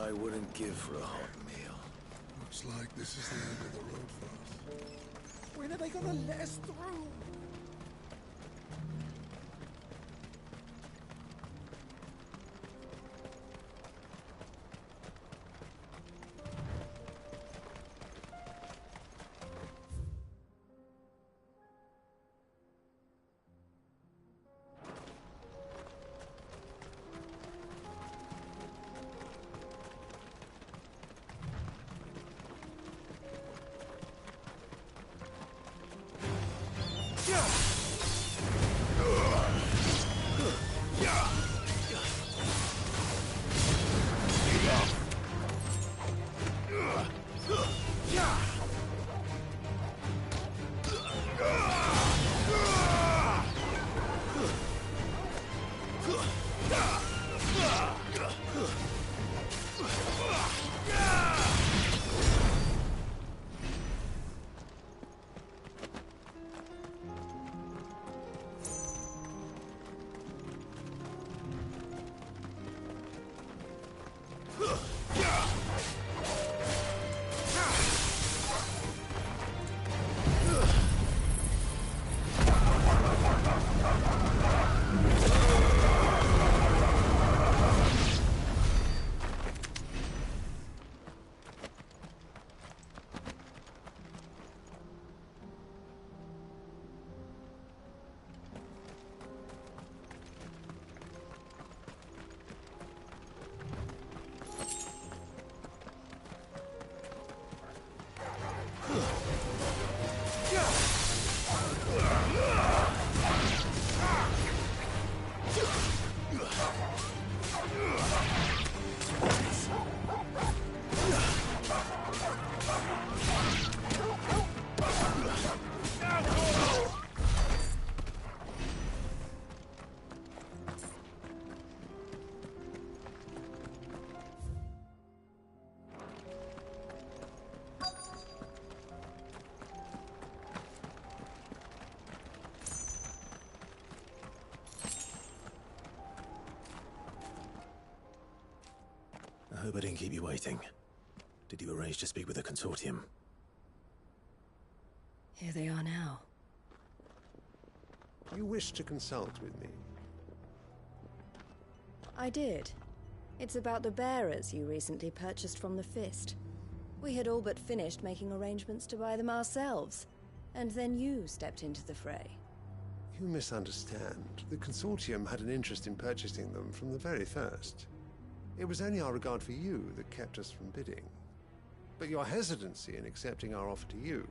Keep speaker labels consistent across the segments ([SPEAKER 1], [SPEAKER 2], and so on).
[SPEAKER 1] I wouldn't give for a hot meal.
[SPEAKER 2] Looks like this is the end of the road for us.
[SPEAKER 3] When are they gonna let us through?
[SPEAKER 1] I hope I didn't keep you waiting. Did you arrange to speak with the consortium?
[SPEAKER 4] Here they are now.
[SPEAKER 5] You wish to consult with me?
[SPEAKER 4] I did. It's about the bearers you recently purchased from the Fist. We had all but finished making arrangements to buy them ourselves, and then you stepped into the fray.
[SPEAKER 5] You misunderstand. The consortium had an interest in purchasing them from the very first. It was only our regard for you that kept us from bidding. But your hesitancy in accepting our offer to you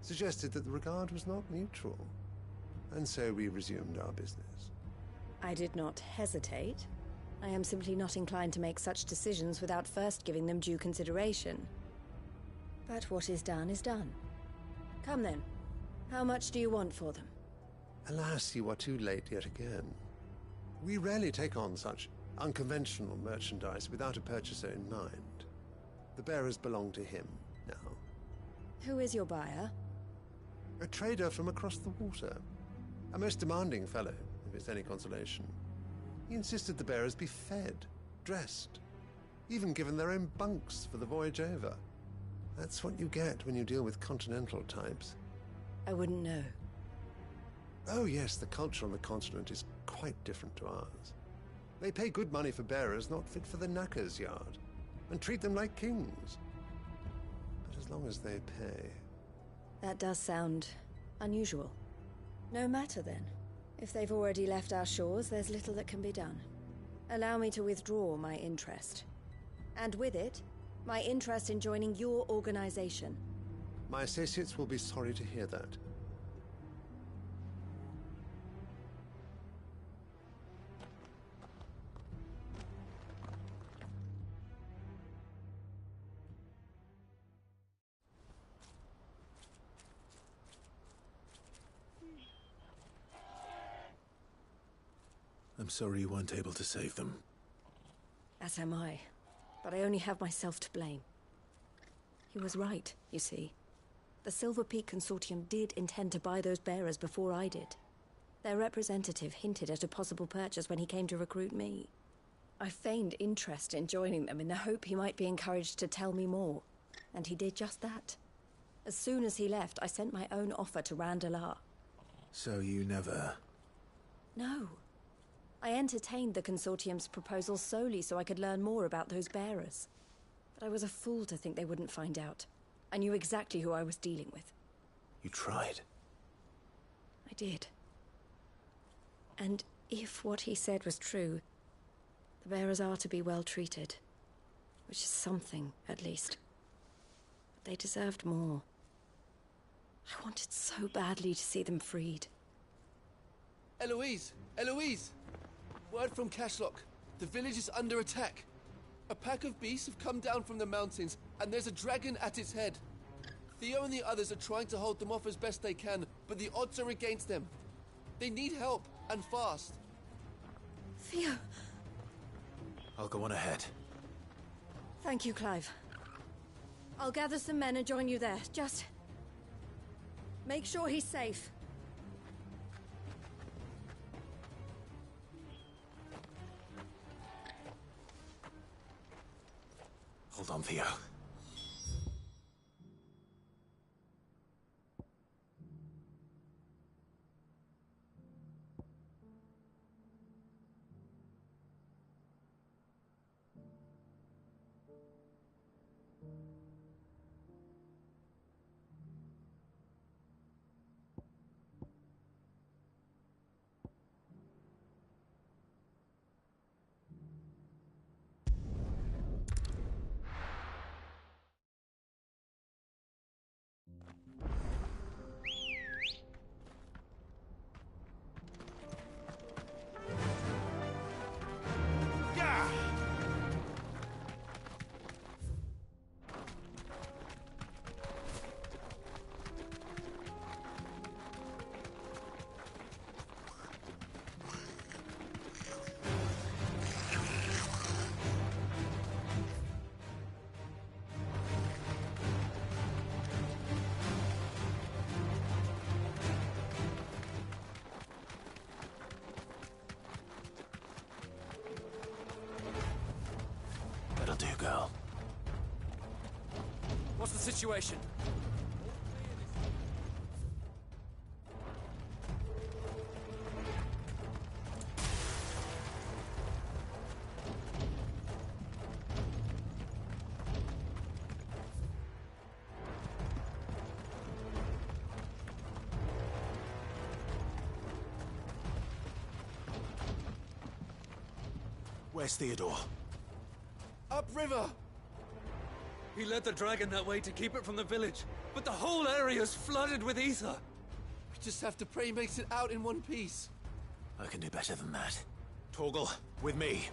[SPEAKER 5] suggested that the regard was not mutual. And so we resumed our business.
[SPEAKER 4] I did not hesitate. I am simply not inclined to make such decisions without first giving them due consideration. But what is done is done. Come then. How much do you want for them?
[SPEAKER 5] Alas, you are too late yet again. We rarely take on such unconventional merchandise without a purchaser in mind. The bearers belong to him now.
[SPEAKER 4] Who is your buyer?
[SPEAKER 5] A trader from across the water. A most demanding fellow, if it's any consolation. He insisted the bearers be fed, dressed, even given their own bunks for the voyage over. That's what you get when you deal with continental types.
[SPEAKER 4] I wouldn't know.
[SPEAKER 5] Oh yes, the culture on the continent is quite different to ours. They pay good money for bearers not fit for the knacker's yard, and treat them like kings. But as long as they pay...
[SPEAKER 4] That does sound unusual. No matter then. If they've already left our shores, there's little that can be done. Allow me to withdraw my interest. And with it, my interest in joining your organization.
[SPEAKER 5] My associates will be sorry to hear that.
[SPEAKER 1] I'm sorry you weren't able to save them.
[SPEAKER 4] As am I. But I only have myself to blame. He was right, you see. The Silver Peak Consortium did intend to buy those bearers before I did. Their representative hinted at a possible purchase when he came to recruit me. I feigned interest in joining them in the hope he might be encouraged to tell me more. And he did just that. As soon as he left, I sent my own offer to Randalar.
[SPEAKER 1] So you never...
[SPEAKER 4] No. I entertained the Consortium's proposal solely so I could learn more about those bearers. But I was a fool to think they wouldn't find out. I knew exactly who I was dealing with.
[SPEAKER 1] You tried.
[SPEAKER 4] I did. And if what he said was true, the bearers are to be well treated. Which is something, at least. But they deserved more. I wanted so badly to see them freed.
[SPEAKER 3] Eloise! Eloise! Word from Cashlock. The village is under attack. A pack of beasts have come down from the mountains, and there's a dragon at its head. Theo and the others are trying to hold them off as best they can, but the odds are against them. They need help, and fast.
[SPEAKER 4] Theo!
[SPEAKER 1] I'll go on ahead.
[SPEAKER 4] Thank you, Clive. I'll gather some men and join you there. Just... make sure he's safe.
[SPEAKER 1] Hold on, Theo. That'll do, girl.
[SPEAKER 3] What's the situation?
[SPEAKER 1] Where's Theodore?
[SPEAKER 3] Upriver!
[SPEAKER 6] He led the dragon that way to keep it from the village, but the whole area's flooded with ether.
[SPEAKER 3] We just have to pray he makes it out in one piece.
[SPEAKER 1] I can do better than that. Torgal, with me.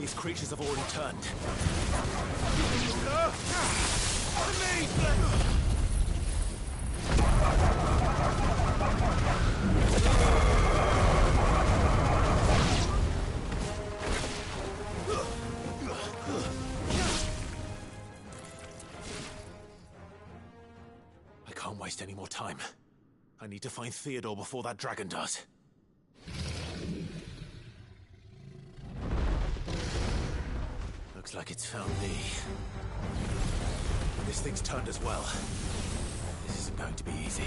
[SPEAKER 1] These creatures have already turned. I can't waste any more time. I need to find Theodore before that dragon does. Looks like it's found me. This thing's turned as well. This isn't going to be easy.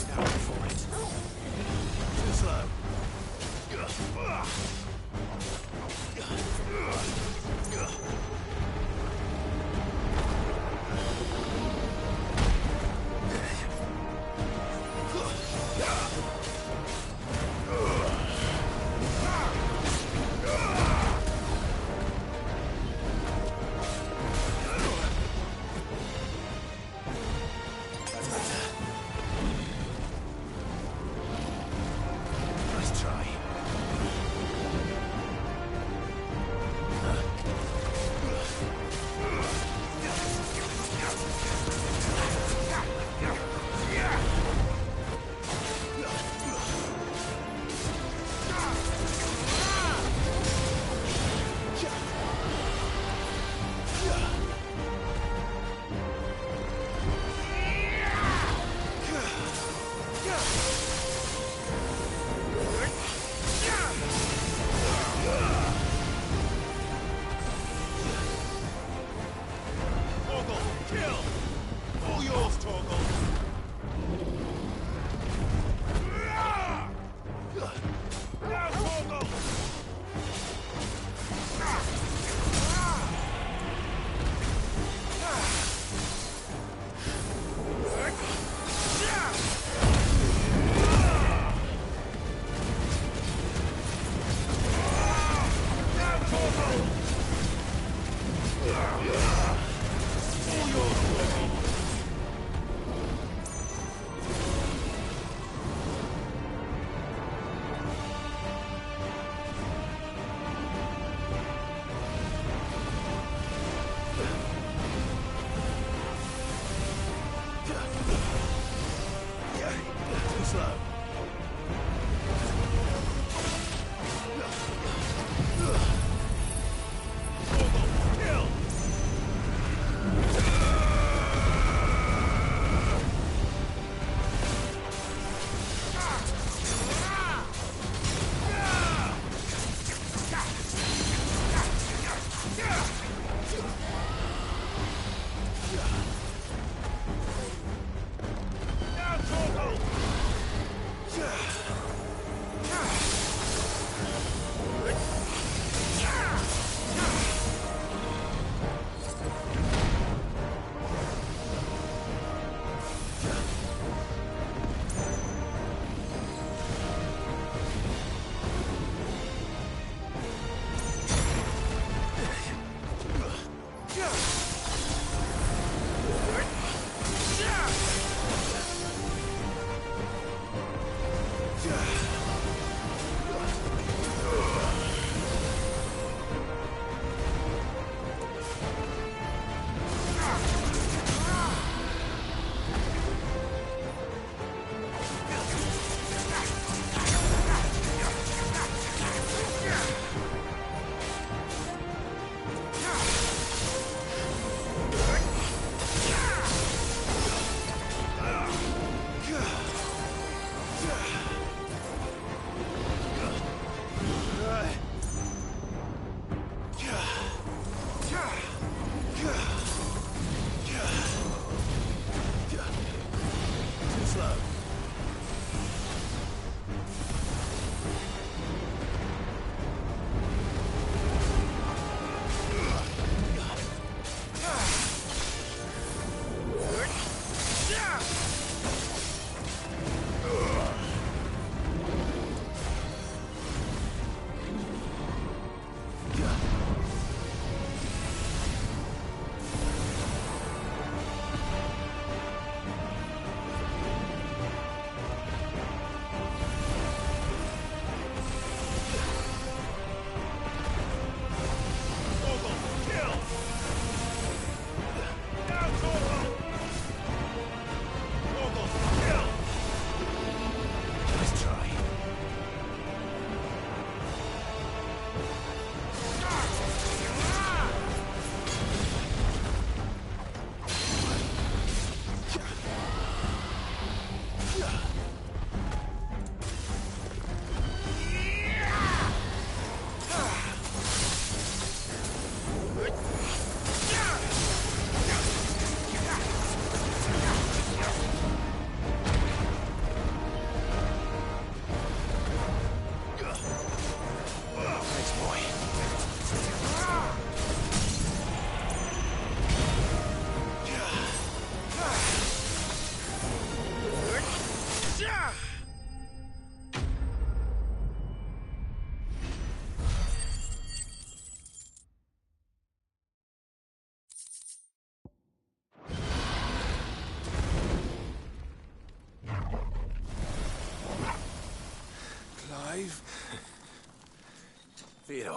[SPEAKER 1] Now for it. Too slow. Nice try.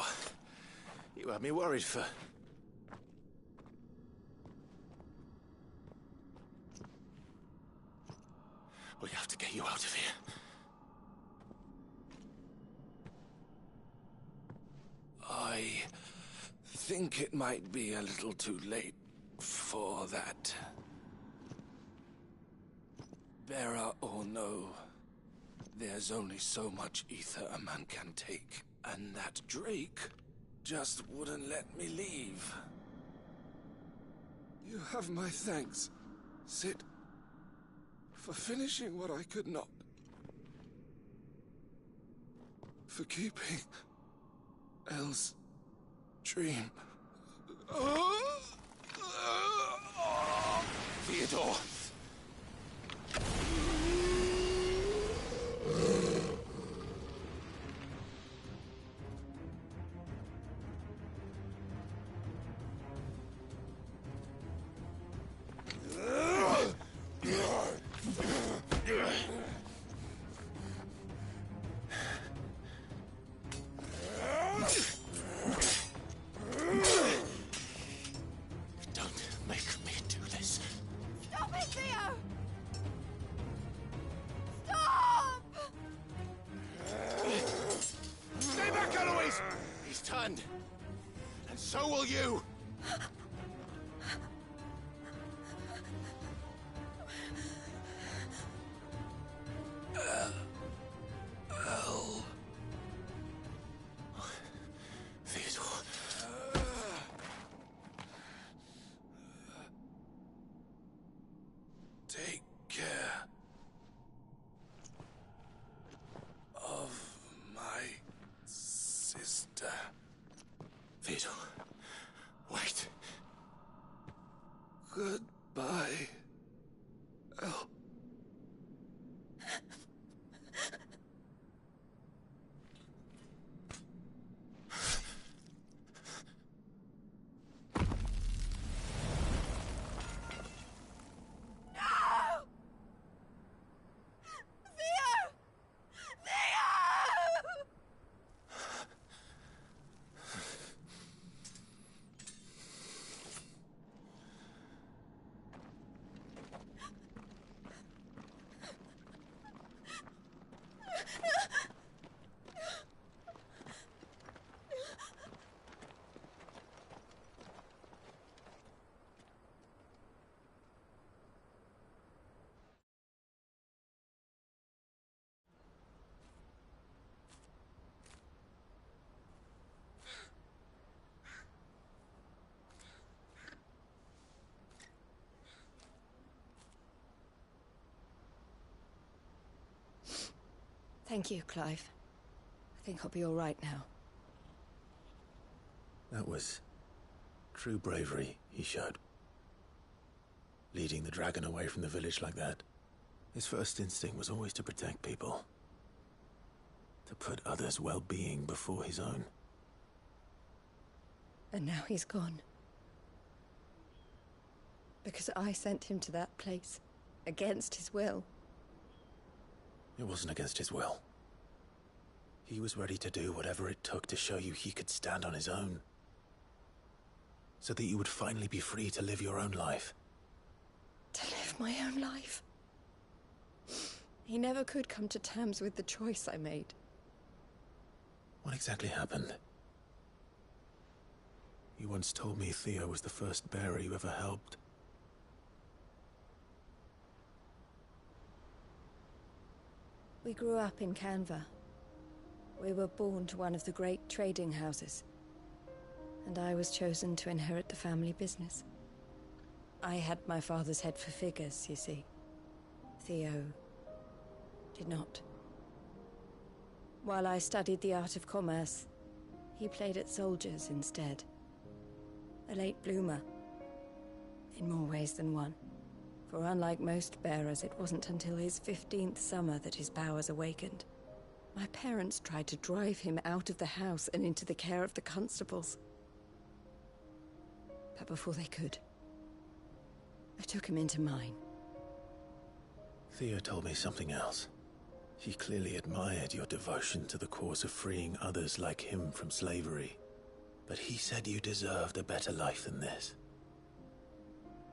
[SPEAKER 1] Oh, you had me worried for... We have to get you out of here.
[SPEAKER 7] I think it might be a little too late for that. Bearer or no, there's only so much ether a man can take, and that Drake just wouldn't let me leave. You have my thanks, Sid, for finishing what I could not. For keeping Elle's dream.
[SPEAKER 1] Theodore! Don't make me do this.
[SPEAKER 4] Stop it, Theo! Stop!
[SPEAKER 1] Stay back, Eloise! He's turned. And so will you! Theodore.
[SPEAKER 7] Take care of my sister.
[SPEAKER 1] Theodore. Wait.
[SPEAKER 7] Goodbye, Elle.
[SPEAKER 4] Theo! Theo! Thank you, Clive. I think I'll be all right now.
[SPEAKER 1] That was true bravery he showed. Leading the dragon away from the village like that. His first instinct was always to protect people. To put others' well-being before his own.
[SPEAKER 4] And now he's gone. Because I sent him to that place, against his will.
[SPEAKER 1] It wasn't against his will. He was ready to do whatever it took to show you he could stand on his own. So that you would finally be free to live your own life.
[SPEAKER 4] To live my own life. He never could come to terms with the choice I made.
[SPEAKER 1] What exactly happened? You once told me Theo was the first bearer you ever helped.
[SPEAKER 4] We grew up in Canva. We were born to one of the great trading houses. And I was chosen to inherit the family business. I had my father's head for figures, you see. Theo did not. While I studied the art of commerce, he played at soldiers instead. A late bloomer. In more ways than one. For unlike most bearers, it wasn't until his 15th summer that his powers awakened. My parents tried to drive him out of the house and into the care of the constables. But before they could, I took him into mine.
[SPEAKER 1] Theo told me something else. He clearly admired your devotion to the cause of freeing others like him from slavery. But he said you deserved a better life than this.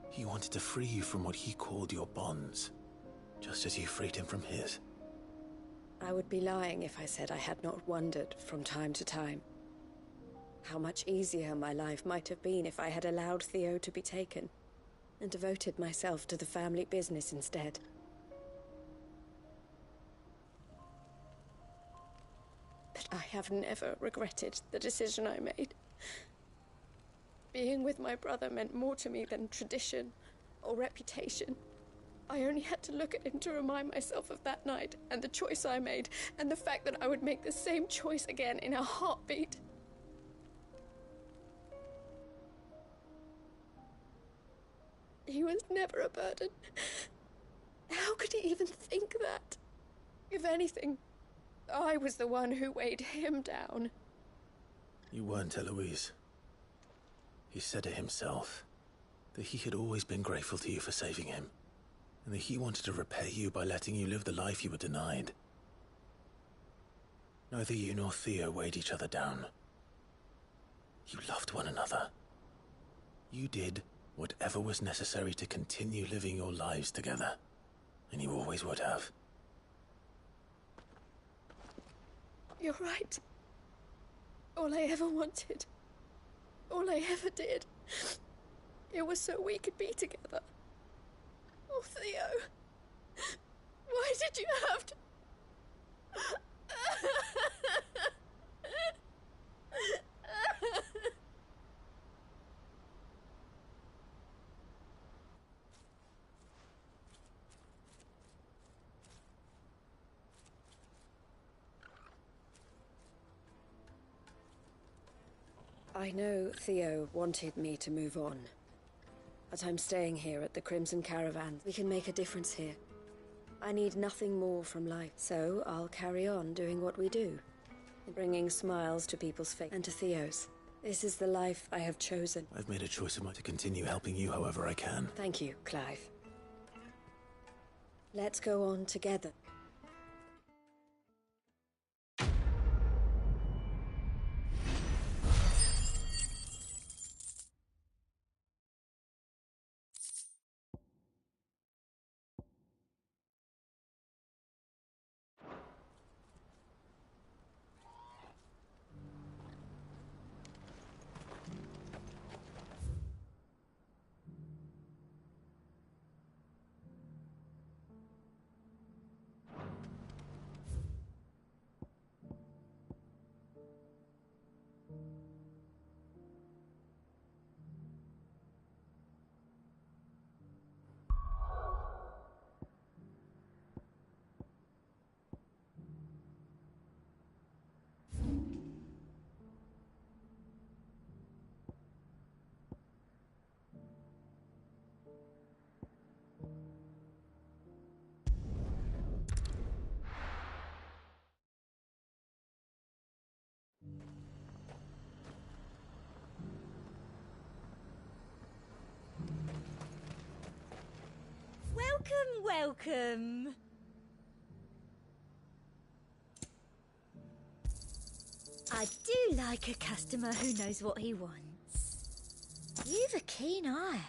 [SPEAKER 1] He wanted to free you from what he called your bonds, just as you freed him from his.
[SPEAKER 4] I would be lying if I said I had not wondered from time to time how much easier my life might have been if I had allowed Theo to be taken and devoted myself to the family business instead. But I have never regretted the decision I made. Being with my brother meant more to me than tradition or reputation. I only had to look at him to remind myself of that night and the choice I made, and the fact that I would make the same choice again in a heartbeat. He was never a burden. How could he even think that? If anything, I was the one who weighed him down.
[SPEAKER 1] You weren't, Eloise. He said it himself, that he had always been grateful to you for saving him, and that he wanted to repay you by letting you live the life you were denied. Neither you nor Theo weighed each other down. You loved one another. You did whatever was necessary to continue living your lives together, and you always would have.
[SPEAKER 4] You're right. All I ever wanted, all I ever did, it was so we could be together. Oh, Theo, why did you have to... I know Theo wanted me to move on, but I'm staying here at the Crimson Caravan. We can make a difference here. I need nothing more from life, so I'll carry on doing what we do, bringing smiles to people's faces and to Theo's. This is the life I have chosen.
[SPEAKER 1] I've made a choice of mine to continue helping you however I can.
[SPEAKER 4] Thank you, Clive. Let's go on together.
[SPEAKER 8] Welcome. I do like a customer who knows what he wants. You've a keen eye.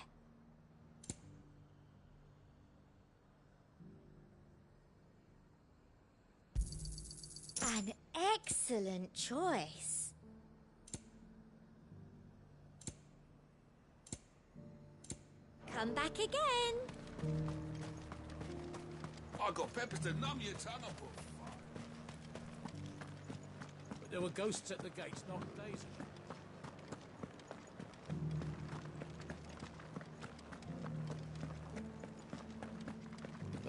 [SPEAKER 8] An excellent choice. Come back again.
[SPEAKER 7] I got peppers to numb your tongue up.
[SPEAKER 6] But there were ghosts at the gates not days ago.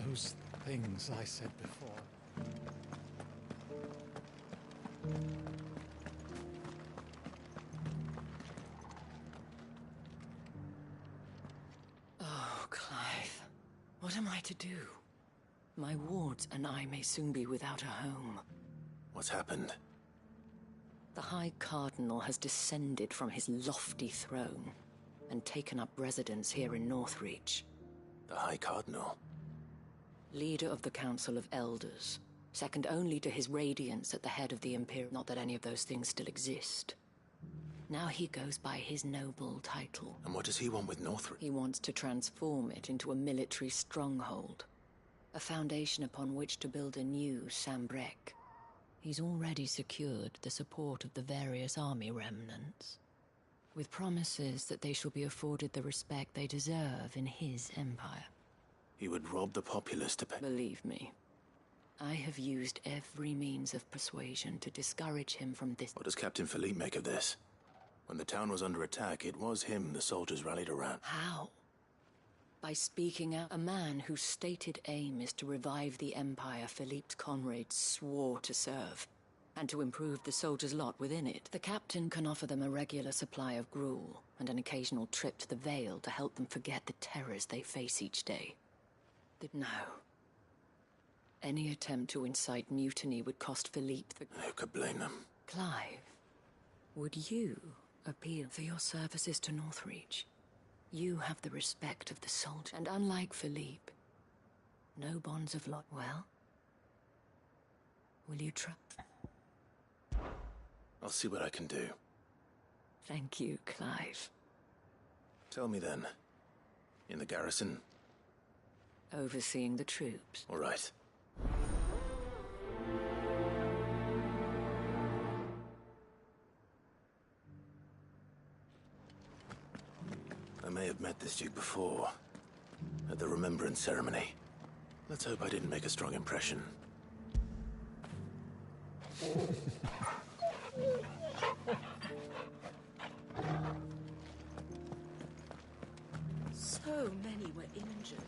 [SPEAKER 9] Those things I said before.
[SPEAKER 10] Oh, Clive. What am I to do? My wards and I may soon be without a home.
[SPEAKER 1] What's happened?
[SPEAKER 10] The High Cardinal has descended from his lofty throne and taken up residence here in Northreach.
[SPEAKER 1] The High Cardinal?
[SPEAKER 10] Leader of the Council of Elders, second only to his radiance at the head of the Imperial. Not that any of those things still exist. Now he goes by his noble title.
[SPEAKER 1] And what does he want with Northrop?
[SPEAKER 10] He wants to transform it into a military stronghold. A foundation upon which to build a new Sambrek. He's already secured the support of the various army remnants, with promises that they shall be afforded the respect they deserve in his empire.
[SPEAKER 1] He would rob the populace to pay.
[SPEAKER 10] Believe me, I have used every means of persuasion to discourage him from this.
[SPEAKER 1] What does Captain Philippe make of this? When the town was under attack, it was him the soldiers rallied around.
[SPEAKER 10] How? By speaking out. A man whose stated aim is to revive the Empire Philippe's comrades swore to serve, and to improve the soldiers' lot within it. The captain can offer them a regular supply of gruel, and an occasional trip to the Vale to help them forget the terrors they face each day. No. Any attempt to incite mutiny would cost Philippe the...
[SPEAKER 1] Who could blame them?
[SPEAKER 10] Clive, would you appeal for your services to Northreach? You have the respect of the soldier, and unlike Philippe, no bonds of lot. Well, will you try?
[SPEAKER 1] I'll see what I can do.
[SPEAKER 10] Thank you, Clive.
[SPEAKER 1] Tell me then, in the garrison?
[SPEAKER 10] Overseeing the troops.
[SPEAKER 1] All right. I may have met this duke before, at the Remembrance Ceremony. Let's hope I didn't make a strong impression.
[SPEAKER 10] So many were injured.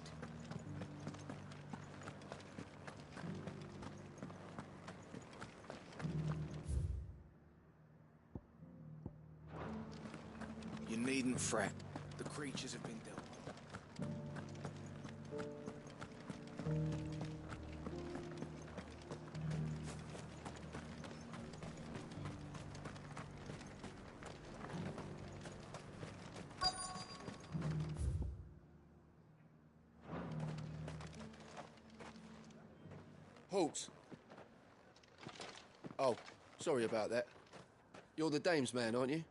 [SPEAKER 7] You needn't fret. The creatures have been dealt with.
[SPEAKER 3] Halt! Oh, sorry about that. You're the dame's man, aren't you?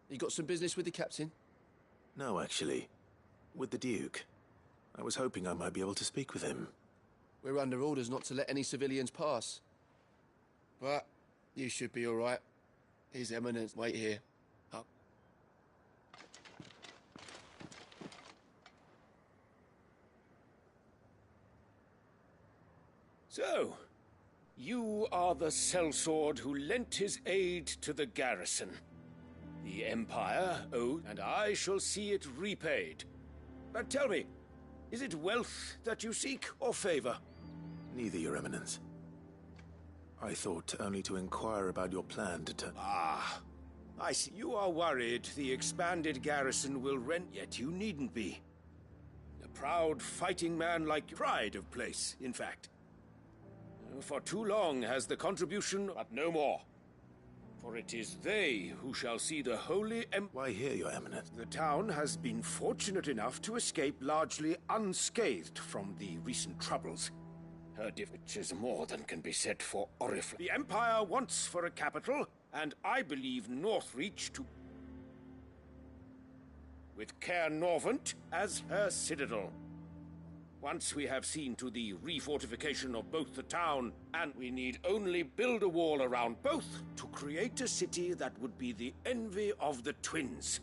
[SPEAKER 3] You got some business with the captain?
[SPEAKER 1] No, actually. With the Duke. I was hoping I might be able to speak with him.
[SPEAKER 3] We're under orders not to let any civilians pass. But you should be all right. His Eminence, wait here. Up.
[SPEAKER 11] So, you are the sellsword who lent his aid to the garrison. The Empire owed, and I shall see it repaid. But tell me, is it wealth that you seek, or favor?
[SPEAKER 1] Neither, Your Eminence. I thought only to inquire about your plan to turn...
[SPEAKER 11] Ah, I see. You are worried the expanded garrison will rent, yet you needn't be. A proud fighting man like you, pride of place, in fact. For too long has the contribution, but no more. For it is they who shall see the holy
[SPEAKER 1] Why here, Your Eminence?
[SPEAKER 11] The town has been fortunate enough to escape largely unscathed from the recent troubles. Which is more than can be said for Oriflamme. The Empire wants for a capital, and I believe Northreach to... with Caer Norvent as her citadel. Once we have seen to the refortification of both the town, and we need only build a wall around both to create a city that would be the envy of the twins.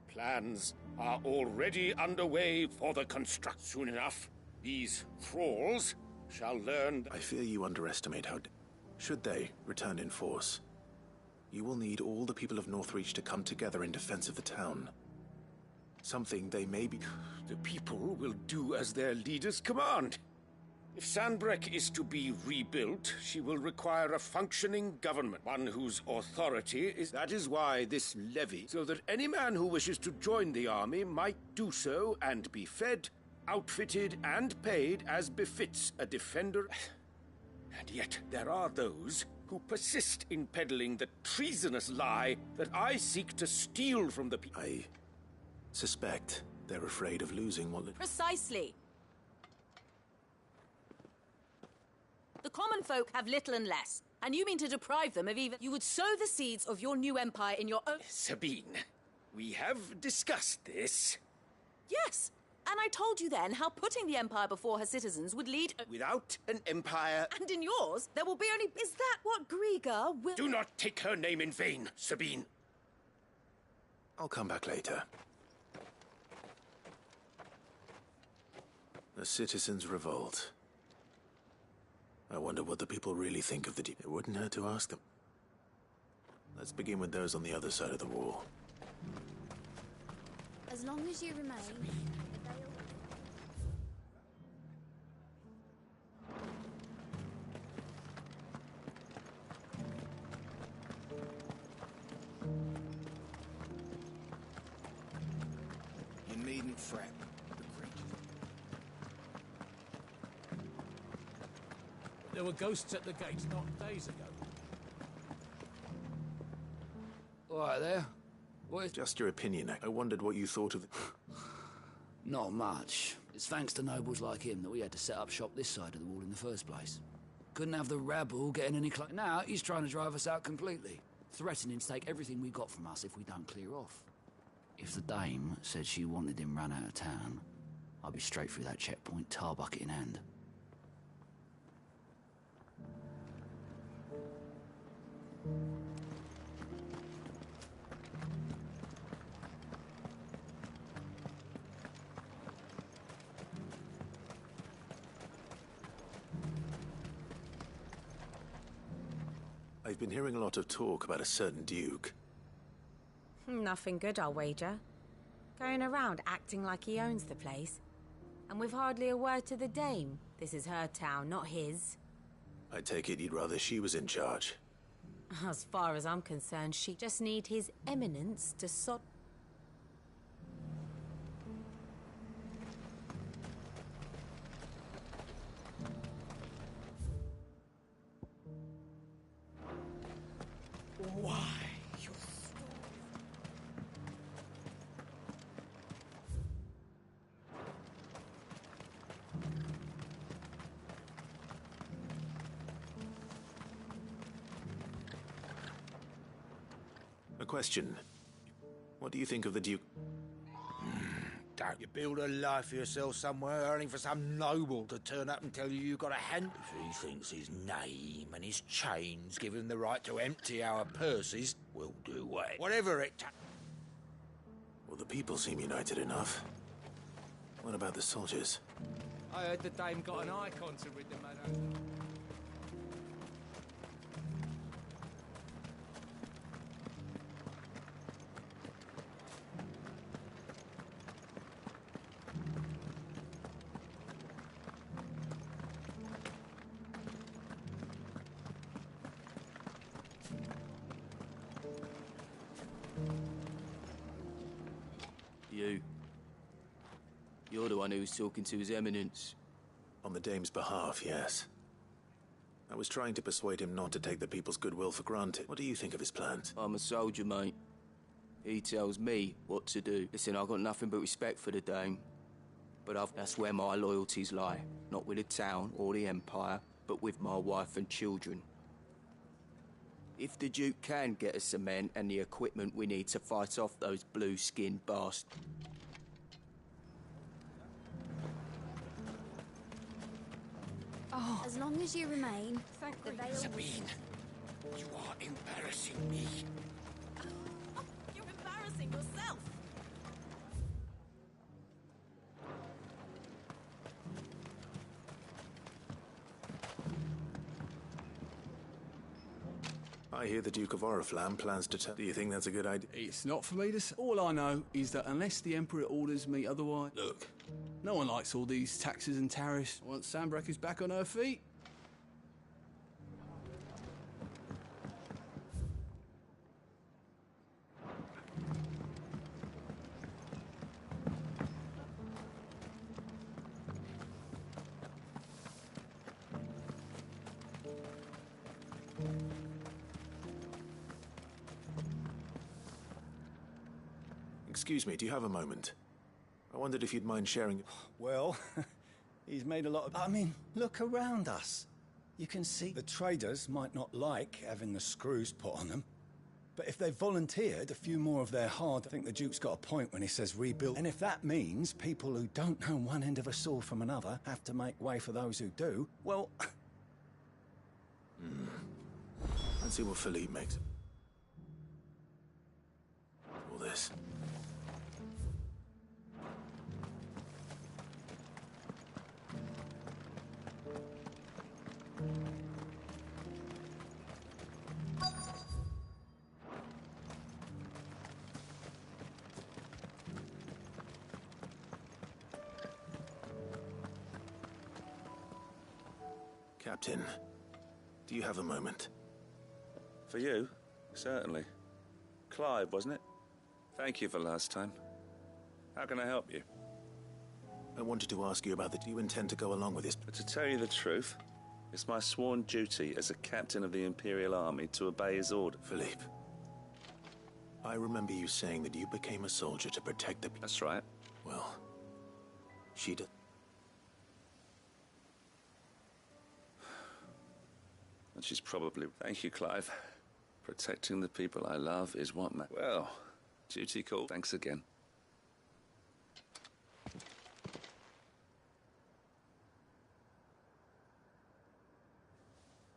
[SPEAKER 11] Plans are already underway for the construct. Soon enough, these thralls shall learn...
[SPEAKER 1] I fear you underestimate how... Should they return in force, you will need all the people of Northreach to come together in defense of the town. Something they may be...
[SPEAKER 11] The people will do as their leaders command. If Sanbreque is to be rebuilt, she will require a functioning government, one whose authority is... That is why this levy, so that any man who wishes to join the army might do so and be fed, outfitted, and paid as befits a defender. And yet there are those who persist in peddling the treasonous lie that I seek to steal from the people.
[SPEAKER 1] I suspect they're afraid of losing what...
[SPEAKER 12] Precisely. The common folk have little and less, and you mean to deprive them of even... You would sow the seeds of your new empire in your own...
[SPEAKER 11] Sabine, we have discussed this.
[SPEAKER 12] Yes, and I told you then how putting the empire before her citizens would lead...
[SPEAKER 11] Without an empire...
[SPEAKER 12] And in yours, there will be only... Is that what Griga will...
[SPEAKER 11] Do not take her name in vain, Sabine.
[SPEAKER 1] I'll come back later. The citizens revolt. I wonder what the people really think of the Duke. It wouldn't hurt to ask them. Let's begin with those on the other side of the wall.
[SPEAKER 8] As long as you remain...
[SPEAKER 7] You needn't fret.
[SPEAKER 13] There were ghosts at the gates not days ago.
[SPEAKER 14] All right there. What is...
[SPEAKER 1] Just your opinion. I wondered what you thought of...
[SPEAKER 14] Not much. It's thanks to nobles like him that we had to set up shop this side of the wall in the first place. Couldn't have the rabble getting any Now he's trying to drive us out completely, threatening to take everything we got from us if we don't clear off. If the dame said she wanted him run out of town, I'd be straight through that checkpoint, tar bucket in hand.
[SPEAKER 1] I've been hearing a lot of talk about a certain duke.
[SPEAKER 15] Nothing good, I'll wager. Going around acting like he owns the place. And with hardly a word to the dame. This is her town, not his.
[SPEAKER 1] I take it you'd rather she was in charge.
[SPEAKER 15] As far as I'm concerned, she just need his eminence to sort...
[SPEAKER 13] Why, you...
[SPEAKER 1] A question. What do you think of the Duke?
[SPEAKER 16] Don't you build a life for yourself somewhere, earning for some noble to turn up and tell you got a hand? If he thinks his name and his chains give him the right to empty our purses, we'll do whatever it takes.
[SPEAKER 1] Well, the people seem united enough. What about the soldiers?
[SPEAKER 13] I heard the dame got an icon to rid the man out.
[SPEAKER 17] You're the one who was talking to His Eminence.
[SPEAKER 1] On the dame's behalf, yes. I was trying to persuade him not to take the people's goodwill for granted. What do you think of his plans?
[SPEAKER 17] I'm a soldier, mate. He tells me what to do. Listen, I've got nothing but respect for the dame. But that's where my loyalties lie. Not with the town or the empire, but with my wife and children. If the Duke can get us the men and the equipment we need to fight off those blue-skinned bastards...
[SPEAKER 8] Oh. As long as you remain, the veil...
[SPEAKER 11] Sabine, you are embarrassing me.
[SPEAKER 12] You're embarrassing yourself.
[SPEAKER 1] I hear the Duke of Oriflamme plans to Do you think that's a good idea?
[SPEAKER 18] It's not for me to say. All I know is that unless the Emperor orders me otherwise... Look, no one likes all these taxes and tariffs. Once Sanbreque is back on her feet...
[SPEAKER 1] Excuse me, do you have a moment? I wondered if you'd mind sharing...
[SPEAKER 19] Well, he's made a lot of... I mean, look around us. You can see the traders might not like having the screws put on them. But if they've volunteered a few more of their hard, I think the Duke's got a point when he says rebuild. And if that means people who don't know one end of a sword from another have to make way for those who do, well...
[SPEAKER 1] Let's see what Philippe makes of all this. Captain, do you have a moment?
[SPEAKER 20] For you? Certainly. Clive, wasn't it? Thank you for last time. How can I help you?
[SPEAKER 1] I wanted to ask you about do you intend to go along with this?
[SPEAKER 20] But to tell you the truth, it's my sworn duty as a captain of the Imperial Army to obey his order.
[SPEAKER 1] Philippe, I remember you saying that you became a soldier to protect the...
[SPEAKER 20] That's right.
[SPEAKER 1] Well, she did.
[SPEAKER 20] And she's probably... Thank you, Clive. Protecting the people I love is what Well, duty call. Thanks again.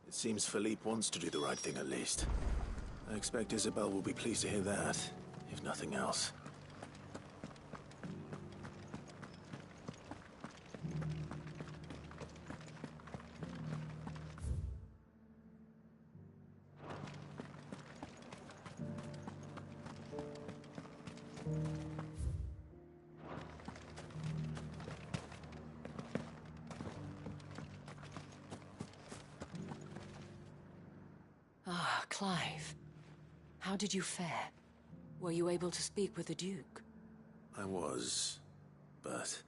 [SPEAKER 1] It seems Philippe wants to do the right thing at least. I expect Isabel will be pleased to hear that, if nothing else.
[SPEAKER 10] Ah, Clive. How did you fare? Were you able to speak with the Duke?
[SPEAKER 1] I was, but...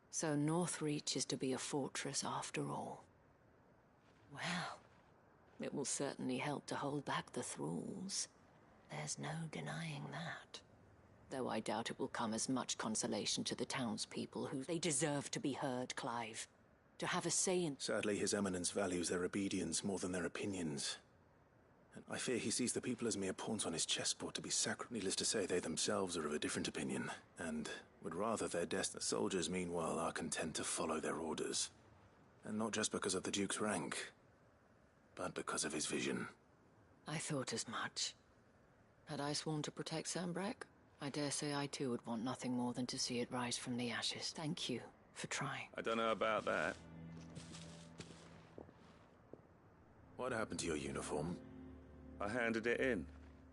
[SPEAKER 10] So Northreach is to be a fortress after all. Well, it will certainly help to hold back the thralls. There's no denying that. Though I doubt it will come as much consolation to the townspeople who... They deserve to be heard, Clive. To have a say in...
[SPEAKER 1] Sadly, His Eminence values their obedience more than their opinions. And I fear he sees the people as mere pawns on his chessboard to be sacrificed. Needless to say, they themselves are of a different opinion, and would rather their The soldiers, meanwhile, are content to follow their orders. And not just because of the Duke's rank, but because of his vision.
[SPEAKER 10] I thought as much. Had I sworn to protect Sanbreque, I dare say I too would want nothing more than to see it rise from the ashes. Thank you for trying.
[SPEAKER 20] I don't know about that.
[SPEAKER 1] What happened to your uniform?
[SPEAKER 20] I handed it in.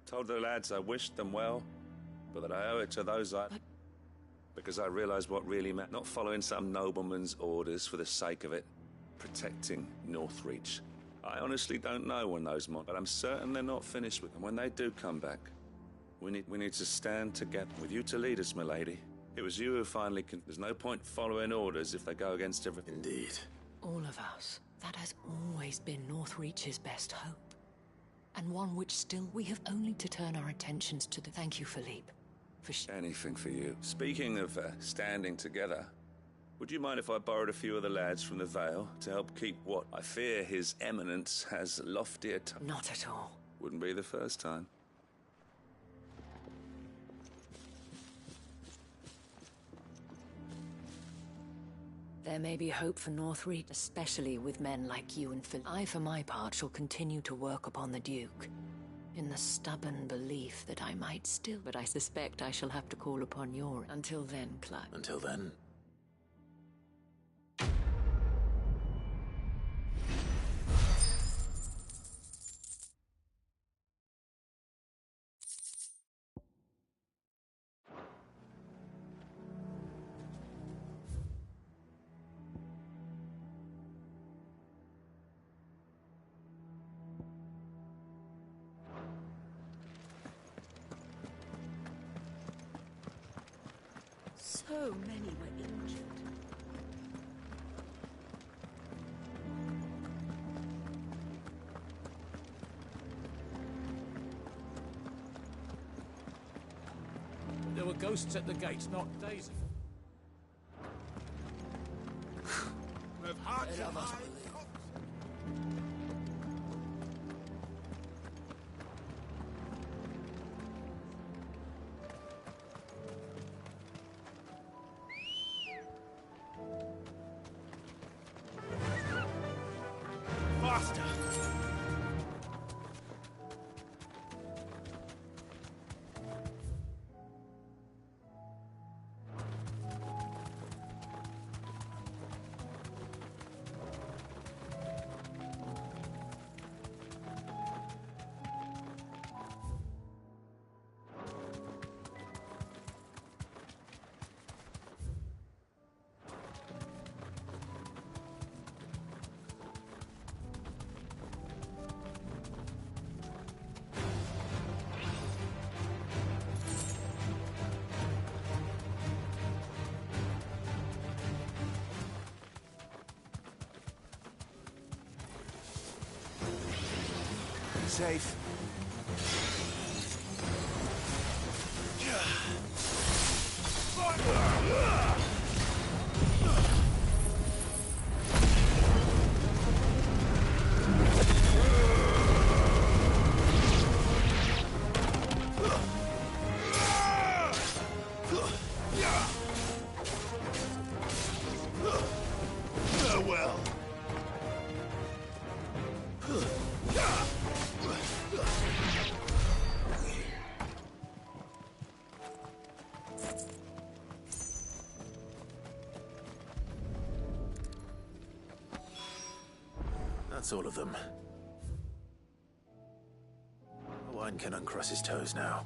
[SPEAKER 20] Told the lads I wished them well, but that I owe it to those Because I realized what really mattered. Not following some nobleman's orders for the sake of it. Protecting Northreach. I honestly don't know when those but I'm certain they're not finished with them. When they do come back, we need to stand together. With you to lead us, milady. It was you who finally There's no point following orders if they go against everything.
[SPEAKER 1] Indeed.
[SPEAKER 10] All of us. That has always been Northreach's best hope. And one which still we have only to turn our attentions to the... Thank you, Philippe. For
[SPEAKER 20] anything for you. Speaking of standing together, would you mind if I borrowed a few of the lads from the Vale to help keep what I fear His Eminence has loftier...
[SPEAKER 10] Not at all.
[SPEAKER 20] Wouldn't be the first time.
[SPEAKER 10] There may be hope for Northreach, especially with men like you and Phil. I, for my part, shall continue to work upon the Duke, in the stubborn belief that I might still... But I suspect I shall have to call upon your... Until then, Clive.
[SPEAKER 1] Until then?
[SPEAKER 12] So many were injured.
[SPEAKER 13] ghosts at the gates, not Daisy.
[SPEAKER 2] We've had
[SPEAKER 14] Let
[SPEAKER 2] to
[SPEAKER 14] others
[SPEAKER 2] hide.
[SPEAKER 14] believe.
[SPEAKER 16] Faster!
[SPEAKER 1] Safe. Farewell. That's all of them. Wine can uncross his toes now.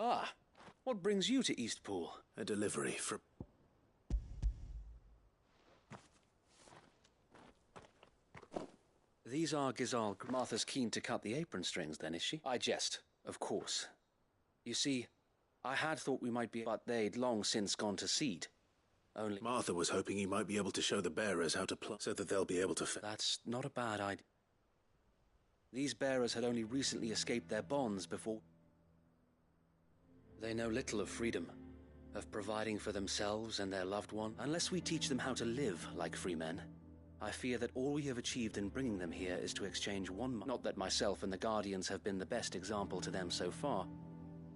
[SPEAKER 21] Ah, what brings you to Eastpool?
[SPEAKER 1] A delivery from...
[SPEAKER 21] These are Gizal. Martha's keen to cut the apron strings, then, is she? I jest, of course. You see, I had thought we might be, but they'd long since gone to seed. Only...
[SPEAKER 1] Martha was hoping he might be able to show the bearers how to plot, so that they'll be able to...
[SPEAKER 21] That's not a bad idea. These bearers had only recently escaped their bonds before... They know little of freedom, of providing for themselves and their loved one. Unless we teach them how to live like free men, I fear that all we have achieved in bringing them here is to exchange one... Not that myself and the Guardians have been the best example to them so far,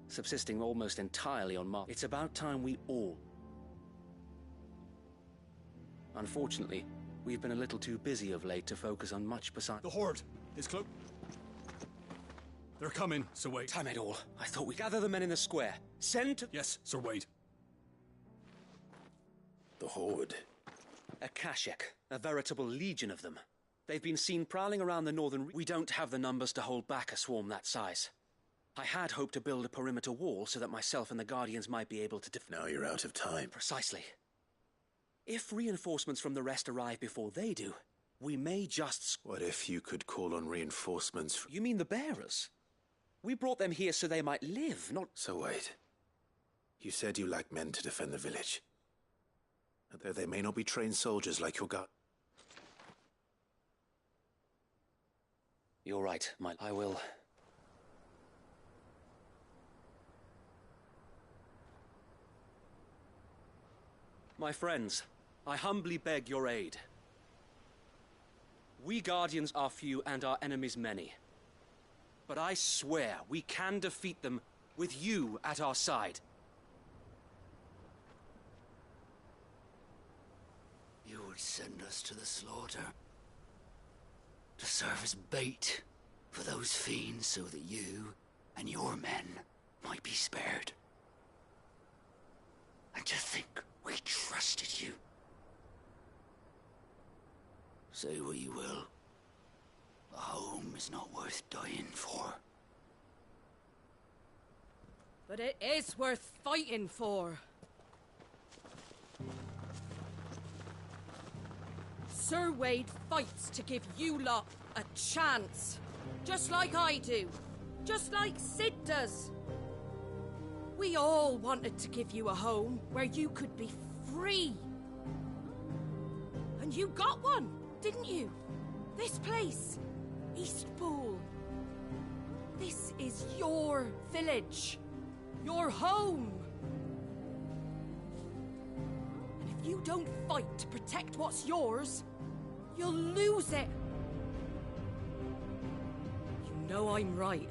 [SPEAKER 21] subsisting almost entirely on It's about time we all... Unfortunately, we've been a little too busy of late to focus on much besides...
[SPEAKER 18] The Horde is close. They're coming, Sir Wade.
[SPEAKER 21] Damn it all. I thought we gather the men in the square. Send to...
[SPEAKER 18] Yes, Sir Wade.
[SPEAKER 1] The Horde.
[SPEAKER 21] A Kashek. A veritable legion of them. They've been seen prowling around the northern... We don't have the numbers to hold back a swarm that size. I had hoped to build a perimeter wall so that myself and the Guardians might be able to
[SPEAKER 1] Now you're out of time.
[SPEAKER 21] Precisely. If reinforcements from the rest arrive before they do, we may just...
[SPEAKER 1] What if you could call on reinforcements from...
[SPEAKER 21] You mean the bearers? We brought them here so they might live, not...
[SPEAKER 1] So wait. You said you lack men to defend the village. Though they may not be trained soldiers like your guard.
[SPEAKER 21] You're right, I will... My friends, I humbly beg your aid. We Guardians are few and our enemies many. But I swear we can defeat them with you at our side.
[SPEAKER 14] You would send us to the slaughter. To serve as bait for those fiends so that you and your men might be spared. And to think we trusted you. Say what you will. A home is not worth dying for.
[SPEAKER 12] But it is worth fighting for. Sir Wade fights to give you lot a chance. Just like I do. Just like Sid does. We all wanted to give you a home where you could be free. And you got one, didn't you? This place, Eastpool. This is your village. Your home. And if you don't fight to protect what's yours, you'll lose it. You know I'm right.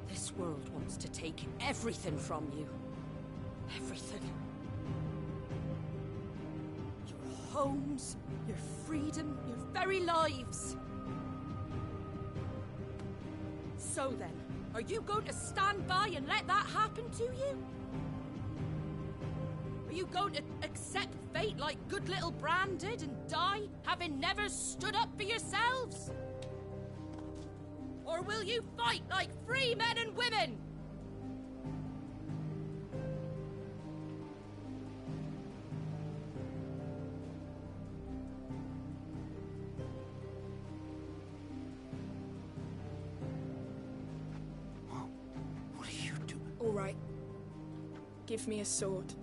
[SPEAKER 12] This world wants to take everything from you. Everything. Your homes, your freedom, your very lives. So then, are you going to stand by and let that happen to you? Are you going to accept fate like good little Bran did and die, having never stood up for yourselves? Or will you fight like free men and women?
[SPEAKER 14] What are you doing?
[SPEAKER 5] All right. Give me a sword.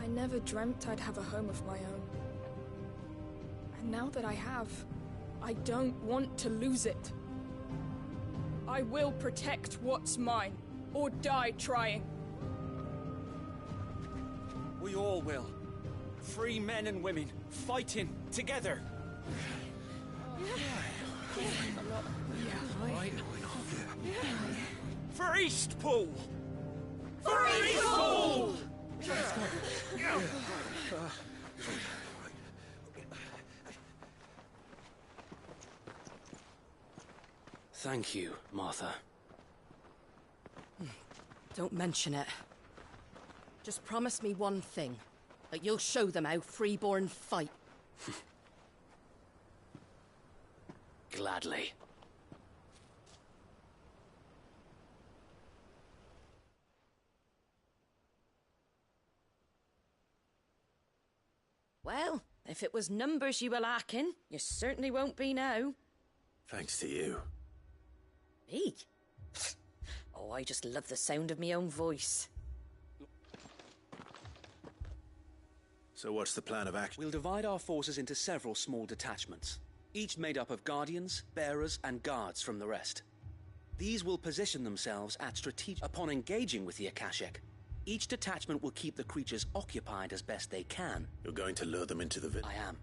[SPEAKER 5] I never dreamt I'd have a home of my own. And now that I have, I don't want to lose it. I will protect what's mine, or die trying.
[SPEAKER 6] We all will. Free men and women, fighting together. For Eastpool! For Eastpool!
[SPEAKER 21] Thank you, Martha.
[SPEAKER 12] Don't mention it. Just promise me one thing. That you'll show them how freeborn fight.
[SPEAKER 21] Gladly.
[SPEAKER 12] Well, if it was numbers you were lacking, you certainly won't be now.
[SPEAKER 1] Thanks to you.
[SPEAKER 12] Me? Oh, I just love the sound of my own voice.
[SPEAKER 1] So what's the plan of action?
[SPEAKER 21] We'll divide our forces into several small detachments, each made up of guardians, bearers, and guards from the rest. These will position themselves at strategic... Upon engaging with the Akashic, each detachment will keep the creatures occupied as best they can.
[SPEAKER 1] You're going to lure them into the village?
[SPEAKER 21] I am.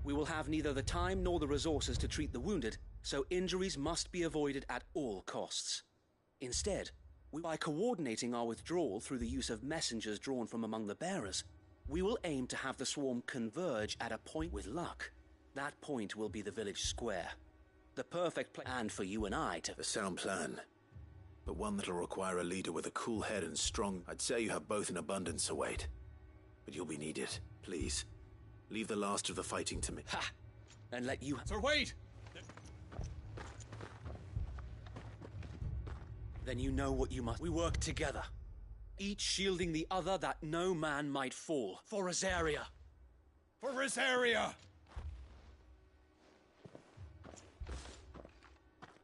[SPEAKER 21] We will have neither the time nor the resources to treat the wounded, so injuries must be avoided at all costs. Instead, by coordinating our withdrawal through the use of messengers drawn from among the bearers, we will aim to have the swarm converge at a point with luck. That point will be the village square. The perfect place, and for you and I to...
[SPEAKER 1] A sound plan, but one that'll require a leader with a cool head and strong... I'd say you have both in abundance, Sir Wade. But you'll be needed. Please, leave the last of the fighting to me.
[SPEAKER 21] Ha! And let you...
[SPEAKER 6] Sir Wade!
[SPEAKER 21] Then you know what you must... We work together, each shielding the other that no man might fall. For Rosaria!
[SPEAKER 6] For Rosaria!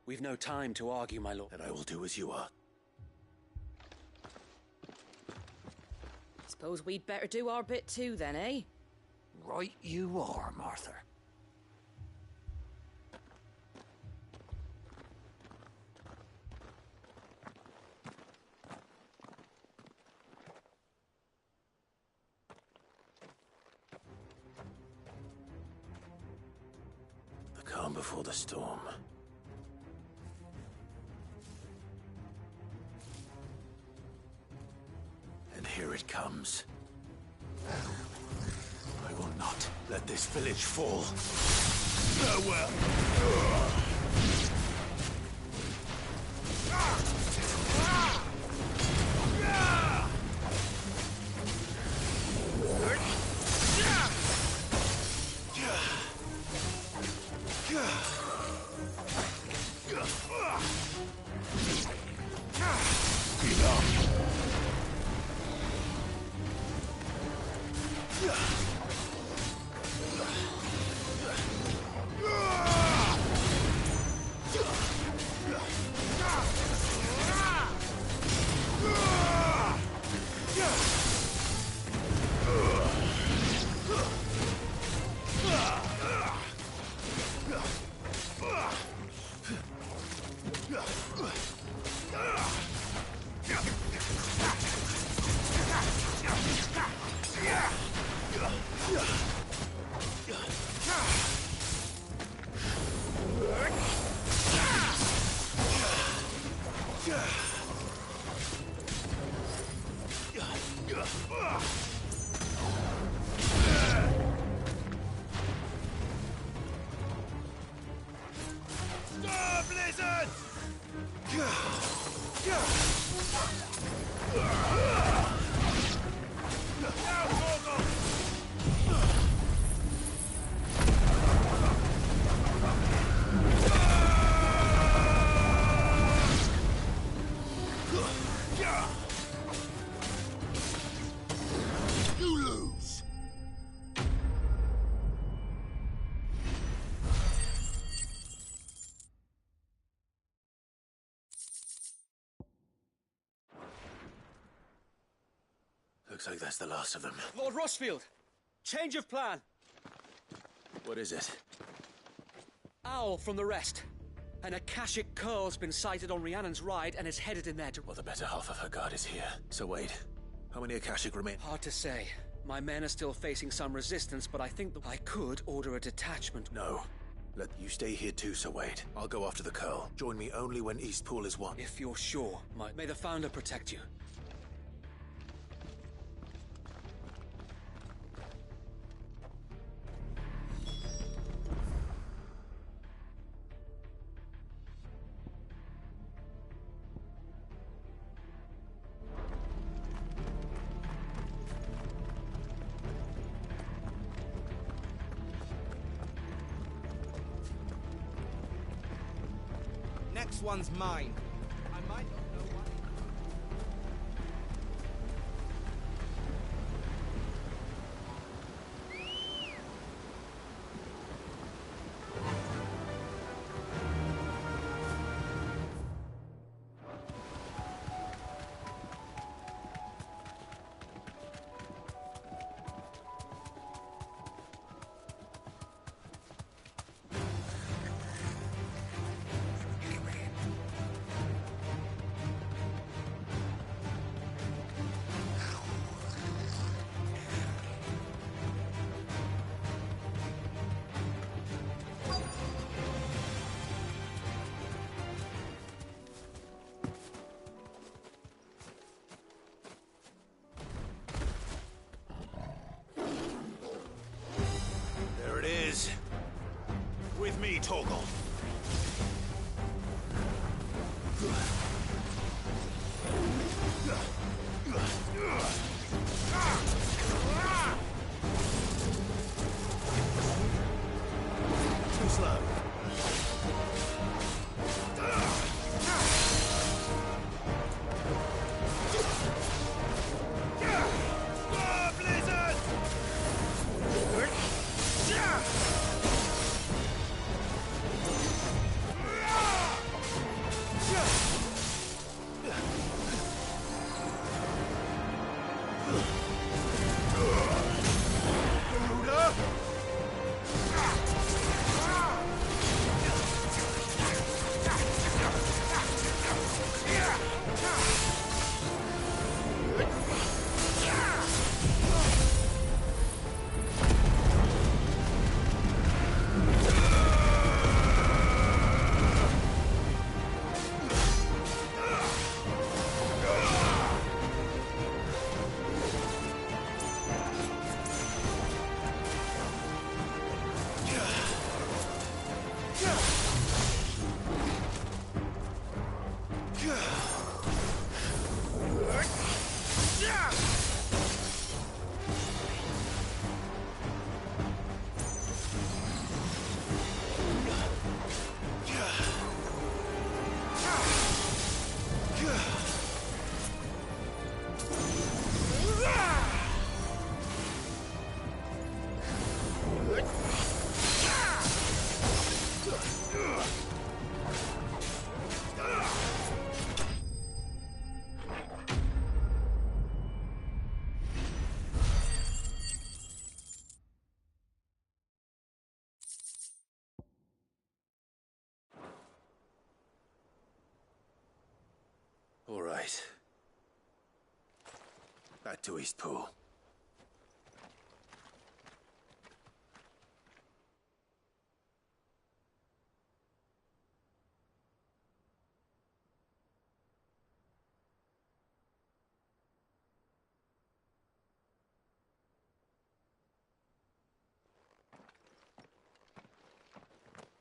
[SPEAKER 21] We've no time to argue, my lord.
[SPEAKER 1] And I will do as you are.
[SPEAKER 12] Suppose we'd better do our bit too then, eh?
[SPEAKER 14] Right you are, Martha.
[SPEAKER 1] calm before the storm. And here it comes. I will not let this village fall. Farewell. Looks like that's the last of them.
[SPEAKER 6] Lord Rossfield! Change of plan!
[SPEAKER 1] What is it?
[SPEAKER 6] Owl from the rest. An Akashic curl's been sighted on Rhiannon's ride and is headed in there to...
[SPEAKER 1] Well, the better half of her guard is here. So wait, how many Akashic remain?
[SPEAKER 6] Hard to say. My men are still facing some resistance, but I think that I could order a detachment.
[SPEAKER 1] No. Let you stay here too, Sir Wade. I'll go after the curl. Join me only when Eastpool is won.
[SPEAKER 6] If you're sure, may the Founder protect you.
[SPEAKER 4] Next one's mine. I might not know why.
[SPEAKER 1] There it is. With me, Torgal. Too slow. All right. Back to Eastpool.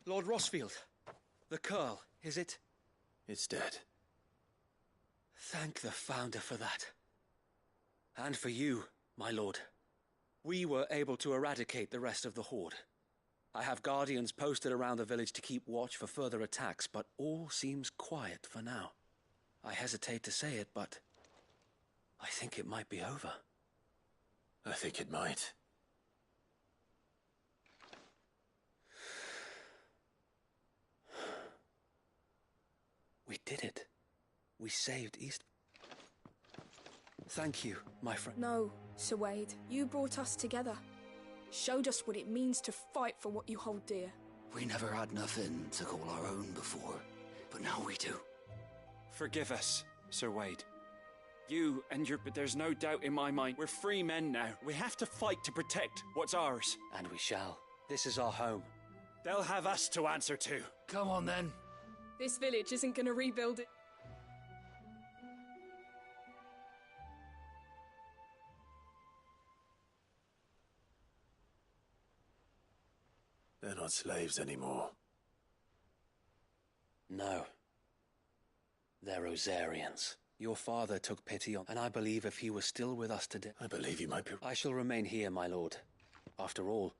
[SPEAKER 6] Lord Rossfield, the Curl, is it?
[SPEAKER 1] It's dead.
[SPEAKER 6] Thank the Founder for that. And for you, my lord. We were able to eradicate the rest of the Horde. I have guardians posted around the village to keep watch for further attacks, but all seems quiet for now. I hesitate to say it, but I think it might be over.
[SPEAKER 1] I think it might.
[SPEAKER 6] We did it. We saved East. Thank you, my friend.
[SPEAKER 5] No, Sir Wade. You brought us together. Showed us what it means to fight for what you hold dear.
[SPEAKER 14] We never had nothing to call our own before, but now we do.
[SPEAKER 9] Forgive us, Sir Wade. You and your... But there's no doubt in my mind, we're free men now. We have to fight to protect what's ours.
[SPEAKER 6] And we shall. This is our home.
[SPEAKER 9] They'll have us to answer to.
[SPEAKER 14] Come on, then.
[SPEAKER 5] This village isn't gonna rebuild it.
[SPEAKER 1] They're not slaves anymore.
[SPEAKER 6] No. They're Rosarians. Your father took pity on, and I believe if he was still with us today...
[SPEAKER 1] I believe you might be...
[SPEAKER 6] I shall remain here, my lord. After all,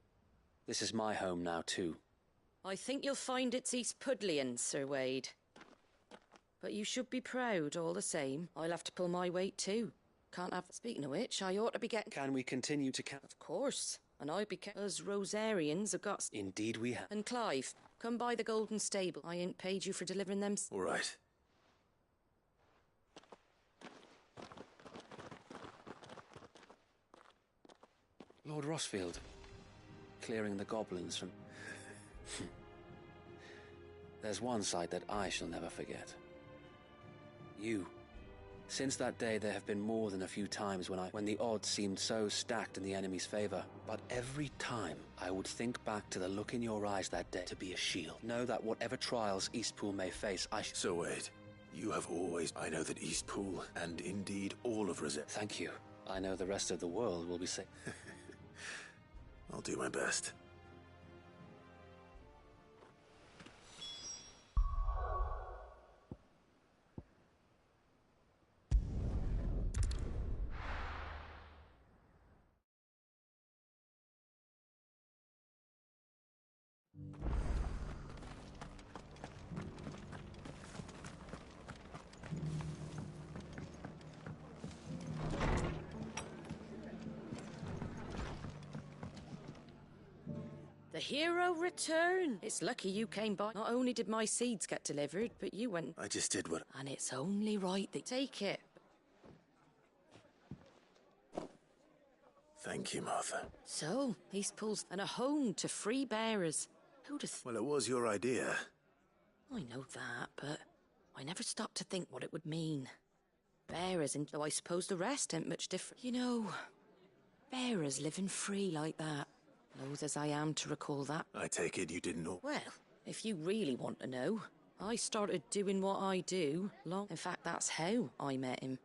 [SPEAKER 6] this is my home now, too.
[SPEAKER 12] I think you'll find it's East Pudlian, Sir Wade. But you should be proud, all the same. I'll have to pull my weight, too. Can't have... Speaking of which, I ought to be getting...
[SPEAKER 6] Can we continue to count?
[SPEAKER 12] Of course. And I'd be... Us Rosarians have got...
[SPEAKER 6] Indeed we have.
[SPEAKER 12] And Clive, come by the Golden Stable. I ain't paid you for delivering them...
[SPEAKER 1] All right.
[SPEAKER 6] Lord Rossfield, clearing the goblins from... There's one sight that I shall never forget. You. Since that day, there have been more than a few times when the odds seemed so stacked in the enemy's favor. But every time, I would think back to the look in your eyes that day to be a shield. Know that whatever trials Eastpool may face,
[SPEAKER 1] So wait, you have always... I know that Eastpool, and indeed all of Rosette...
[SPEAKER 6] Thank you. I know the rest of the world will be safe.
[SPEAKER 1] I'll do my best.
[SPEAKER 12] The hero return. It's lucky you came by. Not only did my seeds get delivered, but you went...
[SPEAKER 1] I just did what...
[SPEAKER 12] And it's only right that... Take it.
[SPEAKER 1] Thank you, Martha.
[SPEAKER 12] So, Eastpool's and a home to free bearers. Who'd have...
[SPEAKER 1] Well, it was your idea.
[SPEAKER 12] I know that, but I never stopped to think what it would mean. Bearers, and though I suppose the rest ain't much different. You know, bearers living free like that. Loath as I am to recall that.
[SPEAKER 1] I take it you didn't know.
[SPEAKER 12] Well, if you really want to know, I started doing what I do long... In fact, that's how I met him.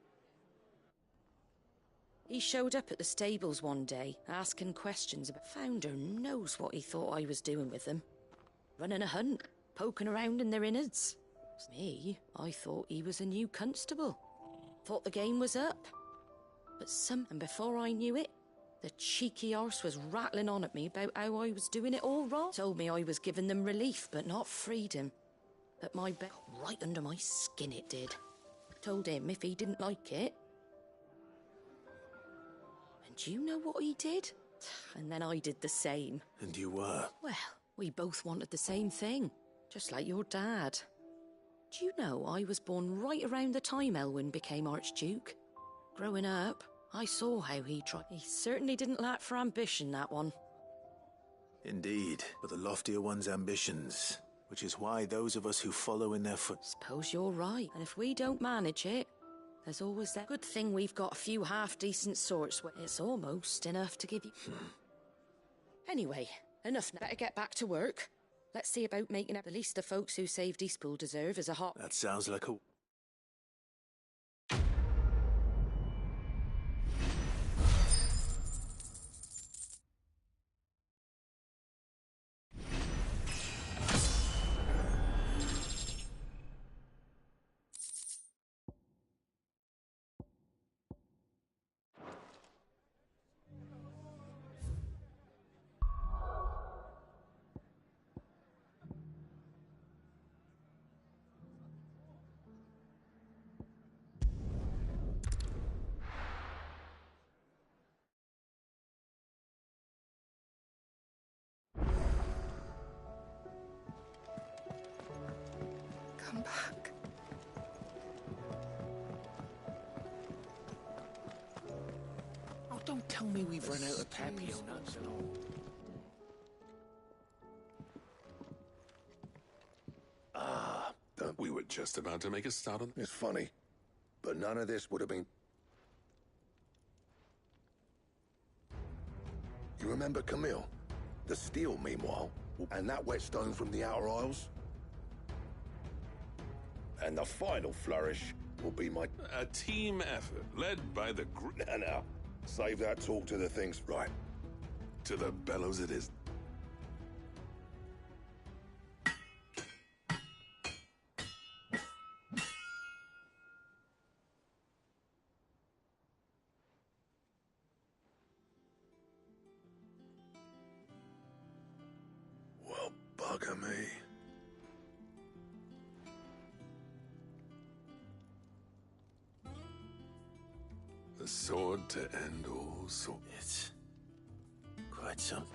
[SPEAKER 12] He showed up at the stables one day, asking questions about... Founder knows what he thought I was doing with them. Running a hunt, poking around in their innards.
[SPEAKER 10] Me? I thought he was a new constable. Thought the game was up. But and before I knew it, the cheeky arse was rattling on at me about how I was doing it all wrong. Told me I was giving them relief, but not freedom. But my bet right under my skin it did. Told him if he didn't like it. And do you know what he did? And then I did the same.
[SPEAKER 1] And you were?
[SPEAKER 10] Well, we both wanted the same thing. Just like your dad. Do you know I was born right around the time Elwyn became Archduke? Growing up, I saw how he tried. He certainly didn't lack for ambition, that one.
[SPEAKER 1] Indeed, but the loftier one's ambitions, which is why those of us who follow in their
[SPEAKER 10] Suppose you're right, and if we don't manage it, there's always that good thing we've got a few half-decent sorts where it's almost enough to give you... Anyway, enough now. Better get back to work. Let's see about making up the least the folks who saved Eastpool deserve as a hot...
[SPEAKER 1] That sounds like a...
[SPEAKER 5] Come back.
[SPEAKER 11] Oh, don't tell me we've run out of papio nuts and all.
[SPEAKER 2] We were just about to make a start on... It's funny, but none of this would have been... You remember Camille? The steel, meanwhile, and that whetstone from the Outer Isles? And the final flourish will be my...
[SPEAKER 20] A team effort, led by the...
[SPEAKER 2] No. Save that talk to the things right.
[SPEAKER 20] To the bellows it is.
[SPEAKER 2] Well, bugger me.
[SPEAKER 20] The sword to end all swords.
[SPEAKER 1] It's quite something.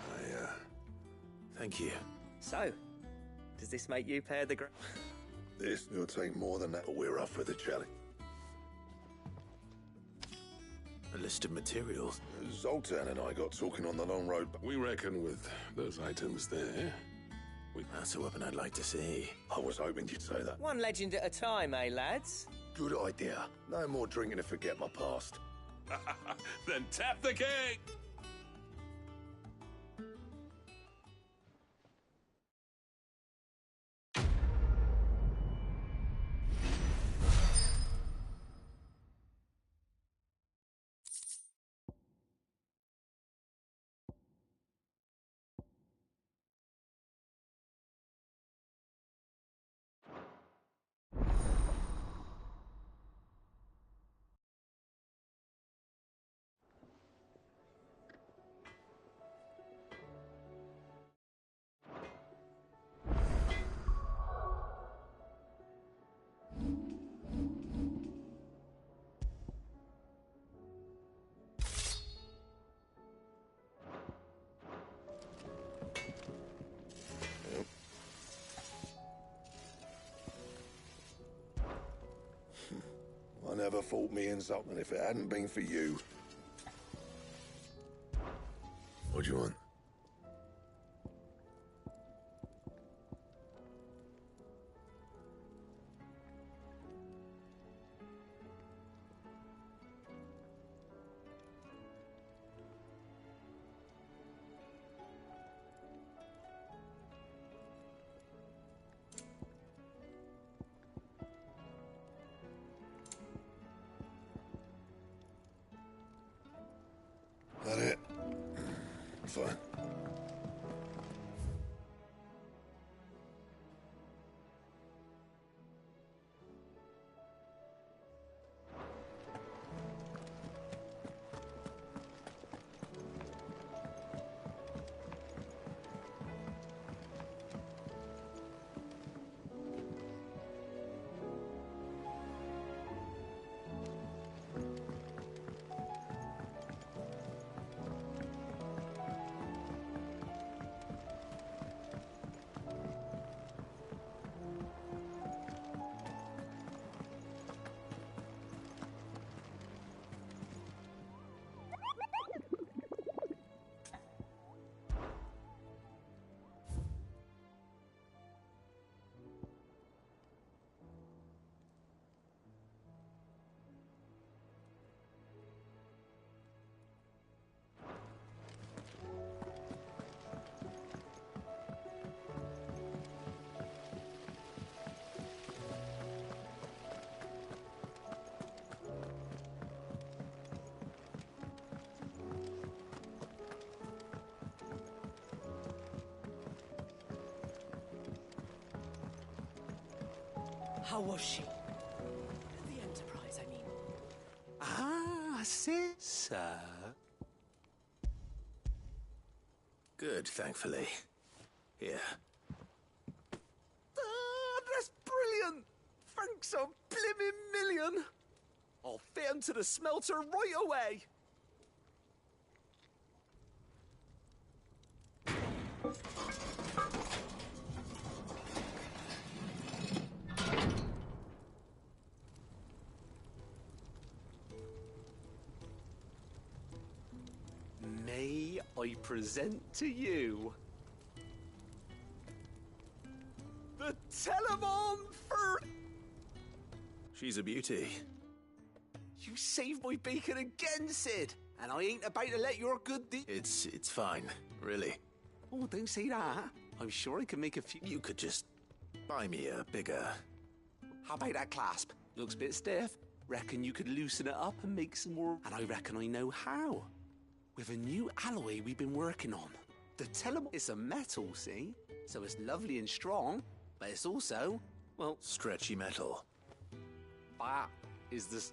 [SPEAKER 1] Thank you.
[SPEAKER 3] So, does this make you pay the
[SPEAKER 2] This will take more than that, but we're up for the challenge.
[SPEAKER 1] A list of materials.
[SPEAKER 2] Zoltan and I got talking on the long road.
[SPEAKER 20] We reckon with those items there,
[SPEAKER 1] That's a weapon I'd like to see.
[SPEAKER 2] I was hoping you'd say that.
[SPEAKER 3] One legend at a time, eh, lads?
[SPEAKER 2] Good idea. No more drinking to forget my past.
[SPEAKER 20] Then tap the king!
[SPEAKER 2] I never thought me and Zoltan if it hadn't been for you. What do you want? That it? Fine.
[SPEAKER 6] How was she? The Enterprise, I mean. Ah, sir.
[SPEAKER 1] Good, thankfully. Here.
[SPEAKER 6] That's brilliant! Thanks a blimmin' million! I'll fit 'em to the smelter right away! May I present to you the Telemon for...
[SPEAKER 1] She's a beauty.
[SPEAKER 6] You saved my beacon again, Sid! And I ain't about to let your good deed...
[SPEAKER 1] It's fine, really.
[SPEAKER 6] Oh, don't say that. I'm sure I can make a few...
[SPEAKER 1] You could just buy me a bigger...
[SPEAKER 6] How about that clasp? Looks a bit stiff. Reckon you could loosen it up and make some more... And I reckon I know how. With a new alloy we've been working on. The Telemon is a metal, see? So it's lovely and strong, but it's also, well...
[SPEAKER 1] Stretchy metal.
[SPEAKER 6] That is the...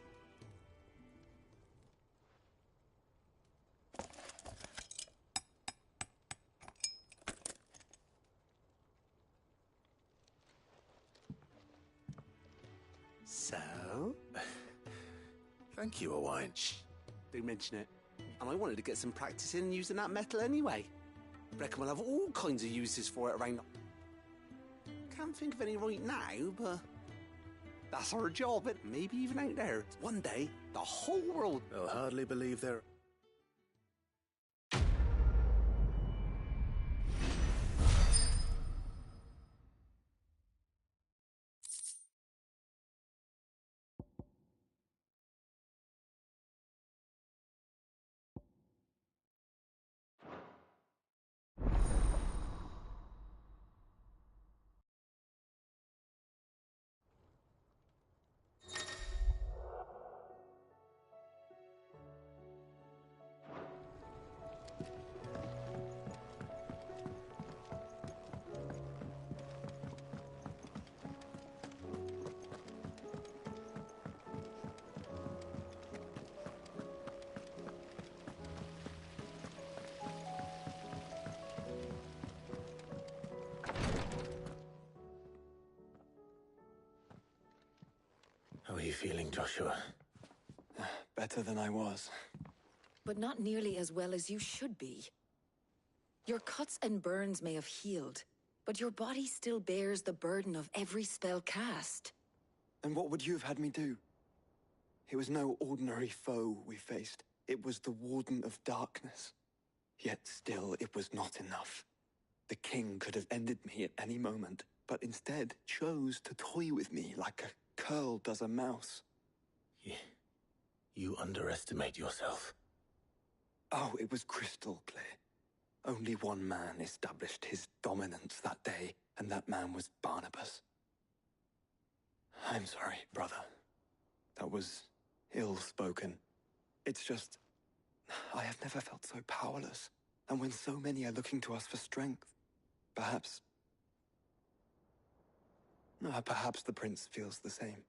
[SPEAKER 6] So?
[SPEAKER 1] Thank you, Owain.
[SPEAKER 6] Shh. Don't mention it. And I wanted to get some practice in using that metal anyway. Reckon we'll have all kinds of uses for it around... Can't think of any right now, but... That's our job, and maybe even out there. One day, the whole world...
[SPEAKER 1] They'll hardly believe they're... How are you feeling, Joshua?
[SPEAKER 7] Better than I was.
[SPEAKER 10] But not nearly as well as you should be. Your cuts and burns may have healed, but your body still bears the burden of every spell cast.
[SPEAKER 7] And what would you have had me do? It was no ordinary foe we faced. It was the Warden of Darkness. Yet still, it was not enough. The king could have ended me at any moment, but instead chose to toy with me like a curl does a mouse.
[SPEAKER 1] You underestimate yourself.
[SPEAKER 7] Oh, it was crystal clear. Only one man established his dominance that day, and that man was Barnabas. I'm sorry, brother. That was ill-spoken. It's just... I have never felt so powerless. And when so many are looking to us for strength, perhaps the prince feels the same.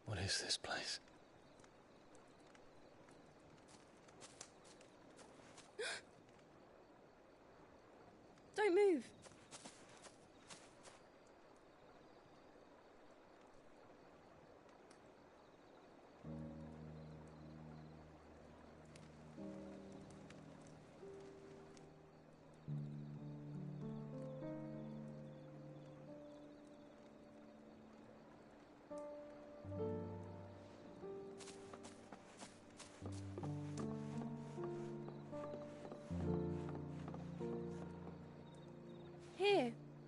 [SPEAKER 1] What is this place?
[SPEAKER 5] Don't move.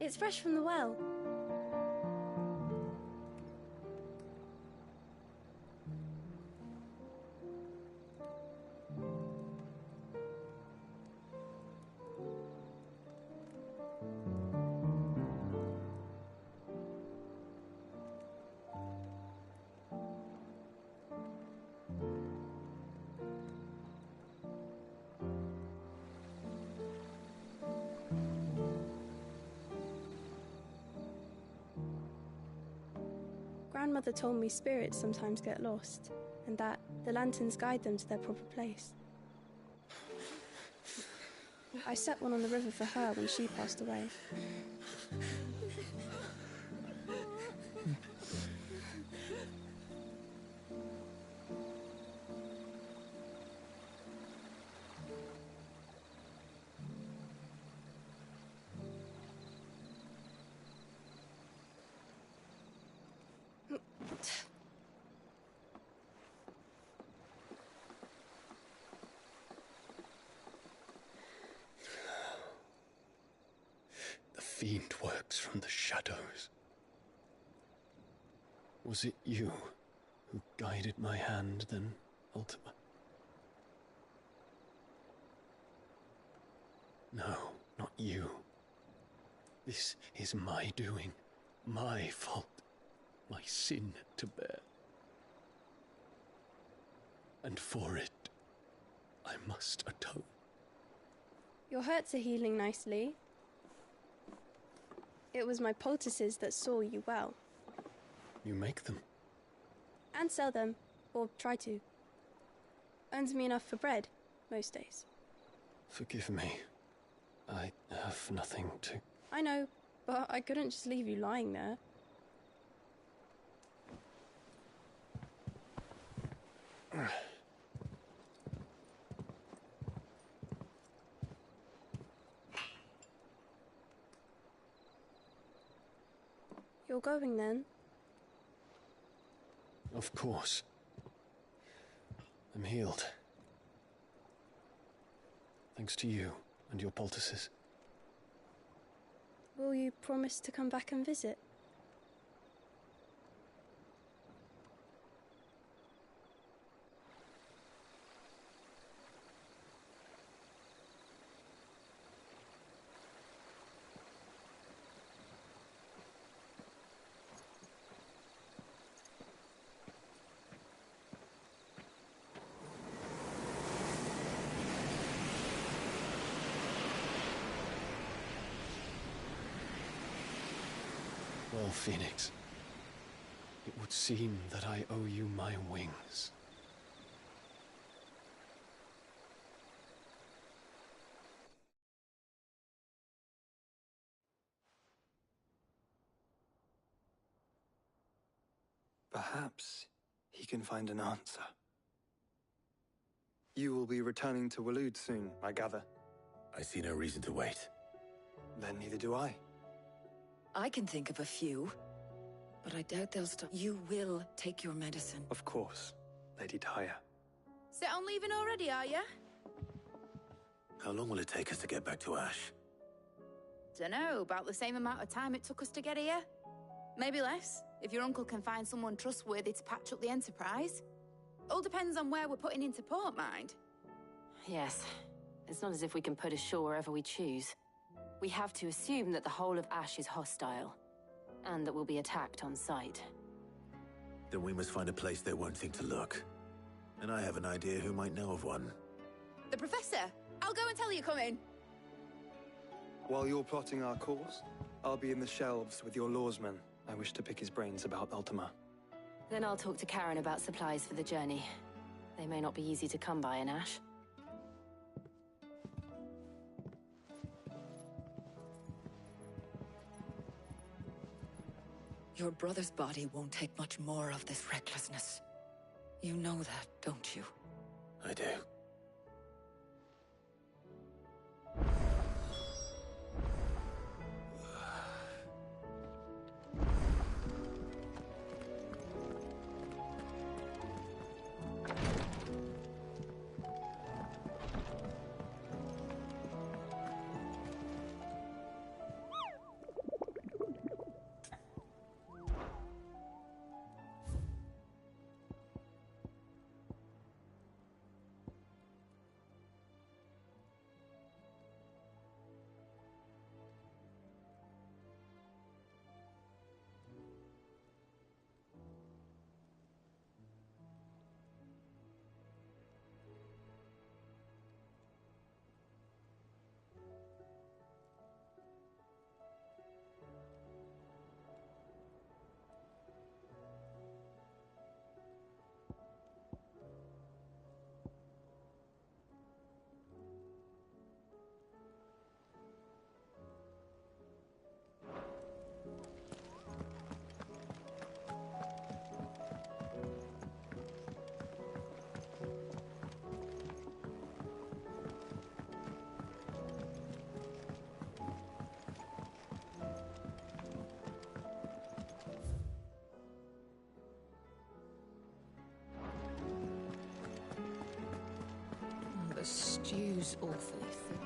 [SPEAKER 15] It's fresh from the well. Grandmother told me spirits sometimes get lost, and that the lanterns guide them to their proper place. I set one on the river for her when she passed away.
[SPEAKER 22] The fiend works from the shadows. Was it you who guided my hand then, Ultima? No, not you. This is my doing, my fault, my sin to bear. And for it, I must atone.
[SPEAKER 15] Your hurts are healing nicely. It was my poultices that saw you well.
[SPEAKER 22] You make them?
[SPEAKER 15] And sell them, or try to. Earns me enough for bread, most days.
[SPEAKER 22] Forgive me. I have nothing to...
[SPEAKER 15] I know, but I couldn't just leave you lying there. You're going then?
[SPEAKER 22] Of course. I'm healed. Thanks to you and your poultices.
[SPEAKER 15] Will you promise to come back and visit?
[SPEAKER 22] Well, Phoenix, it would seem that I owe you my wings.
[SPEAKER 7] Perhaps he can find an answer. You will be returning to Waloed soon, I gather.
[SPEAKER 1] I see no reason to wait.
[SPEAKER 7] Then neither do I.
[SPEAKER 10] I can think of a few, but I doubt they'll stop. You will take your medicine.
[SPEAKER 7] Of course, Lady Daya.
[SPEAKER 23] Set on leaving already, are ya?
[SPEAKER 1] How long will it take us to get back to Ash?
[SPEAKER 23] Dunno, about the same amount of time it took us to get here. Maybe less, if your uncle can find someone trustworthy to patch up the Enterprise. All depends on where we're putting into port, mind.
[SPEAKER 24] Yes. It's not as if we can put ashore wherever we choose. We have to assume that the whole of Ash is hostile, and that we'll be attacked on sight.
[SPEAKER 1] Then we must find a place they won't think to look. And I have an idea who might know of one.
[SPEAKER 23] The Professor! I'll go and tell you come in.
[SPEAKER 7] While you're plotting our course, I'll be in the shelves with your lawsman. I wish to pick his brains about Ultima.
[SPEAKER 24] Then I'll talk to Karen about supplies for the journey. They may not be easy to come by in Ash.
[SPEAKER 10] Your brother's body won't take much more of this recklessness. You know that, don't you?
[SPEAKER 1] I do.
[SPEAKER 10] The stew's awfully thick.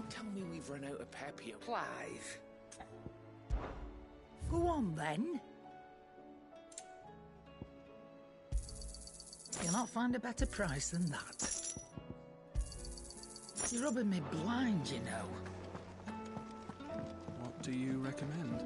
[SPEAKER 16] Tell me we've run out of pep here. Clive.
[SPEAKER 8] Go on, then. You'll not find a better price than that. You're rubbing me blind, you know.
[SPEAKER 18] What do you recommend?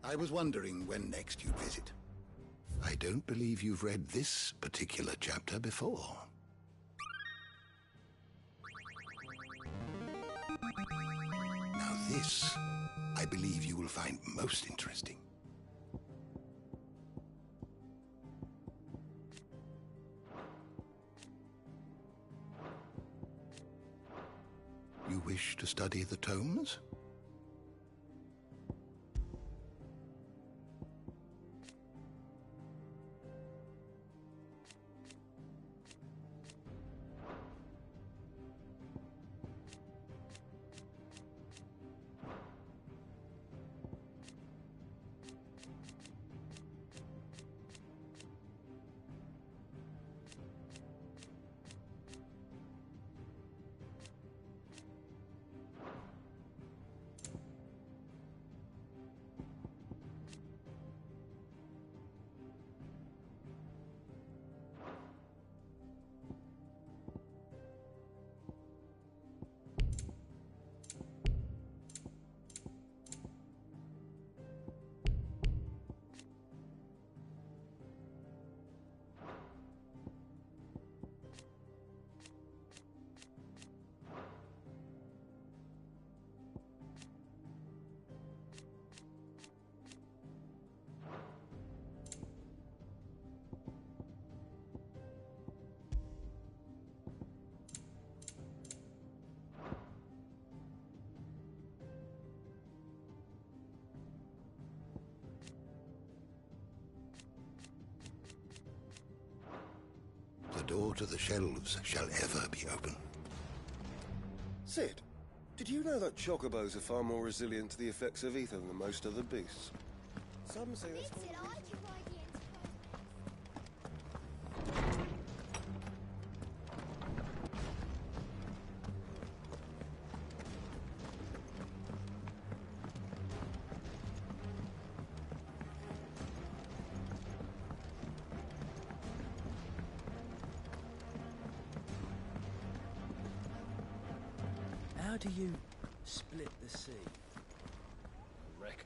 [SPEAKER 13] I was wondering when next you'd visit. I don't believe you've read this particular chapter before. Now this, I believe you will find most interesting. You wish to study the tomes? The door to the shelves shall ever be open.
[SPEAKER 2] Sid,
[SPEAKER 4] Did you know that chocobos are far more resilient to the effects of ether than most other beasts? Some say that's...
[SPEAKER 6] How do you split the sea? Wreck.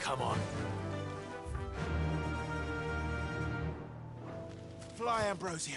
[SPEAKER 1] Come on.
[SPEAKER 16] Fly, Ambrosia.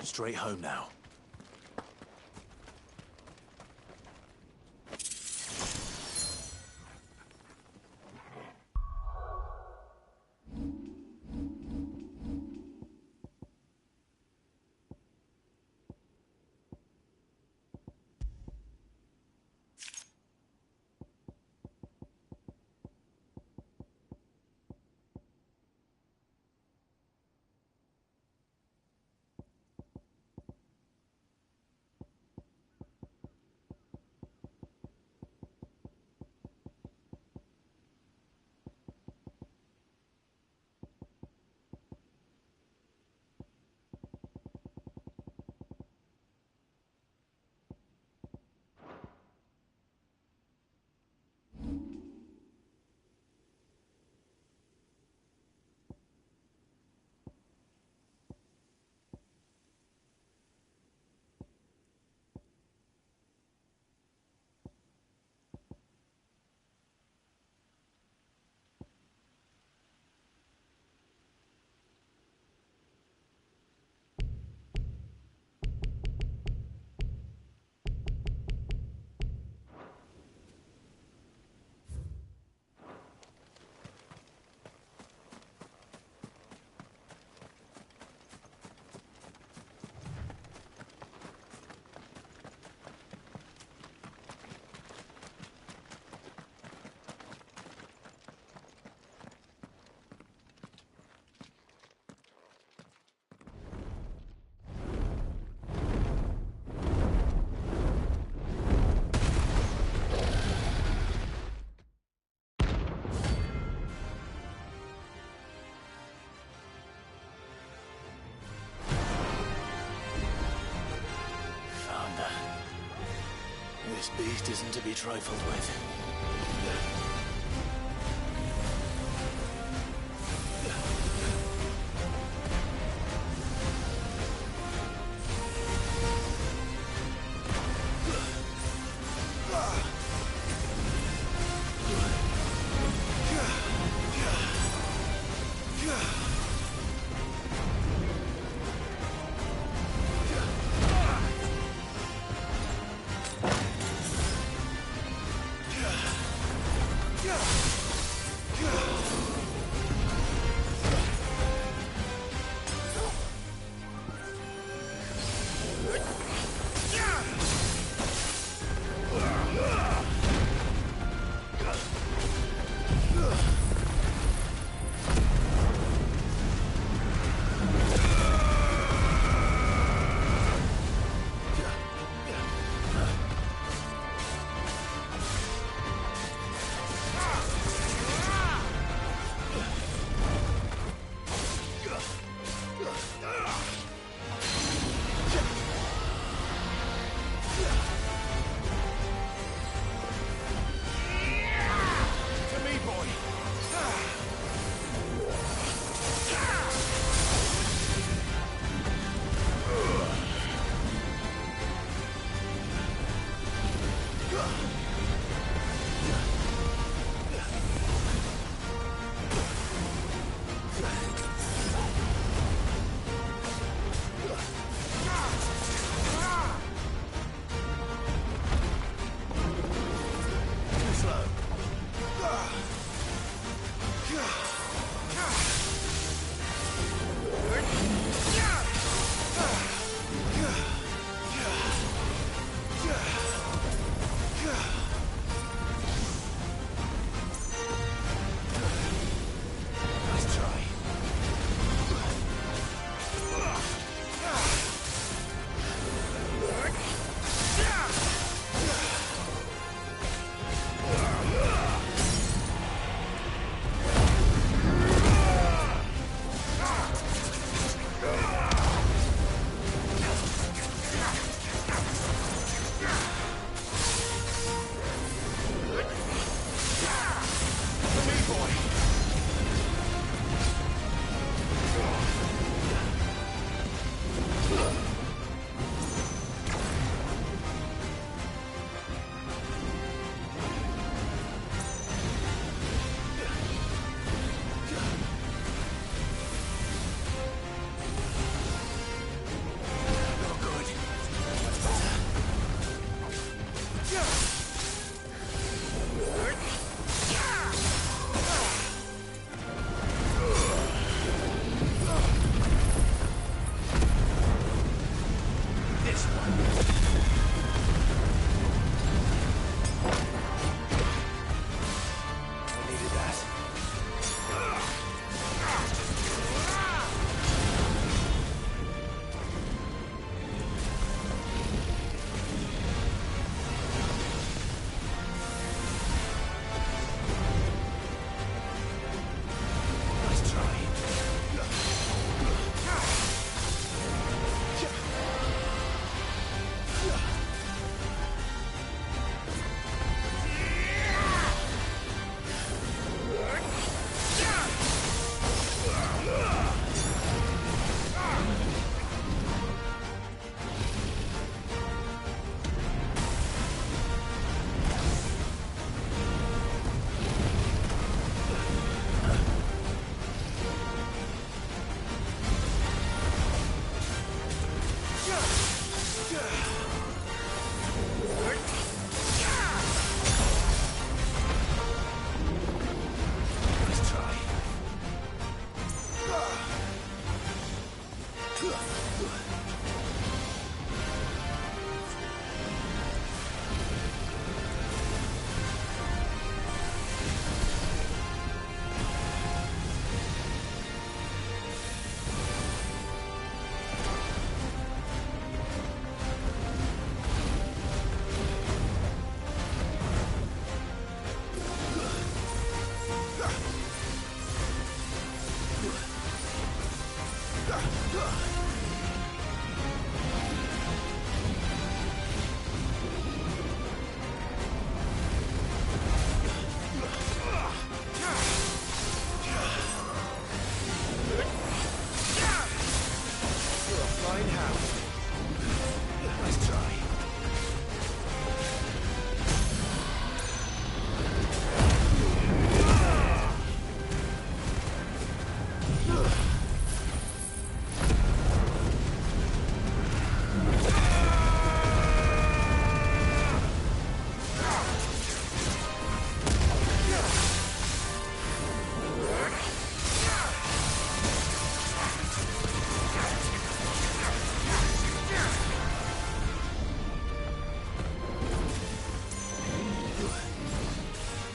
[SPEAKER 1] Straight home now. beast isn't to be trifled with.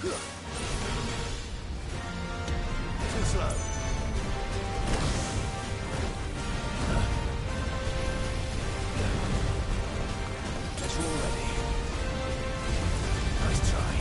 [SPEAKER 1] Too slow. Guess we're all ready. Nice try.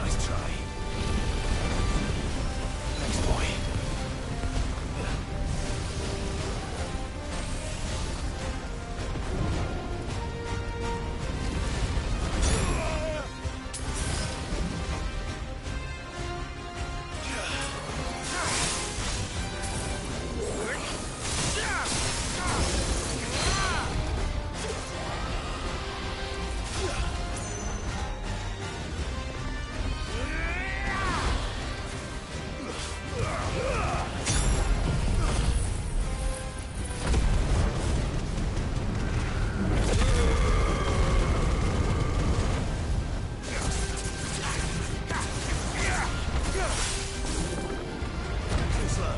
[SPEAKER 1] Nice try. Thanks, boy. Too slow.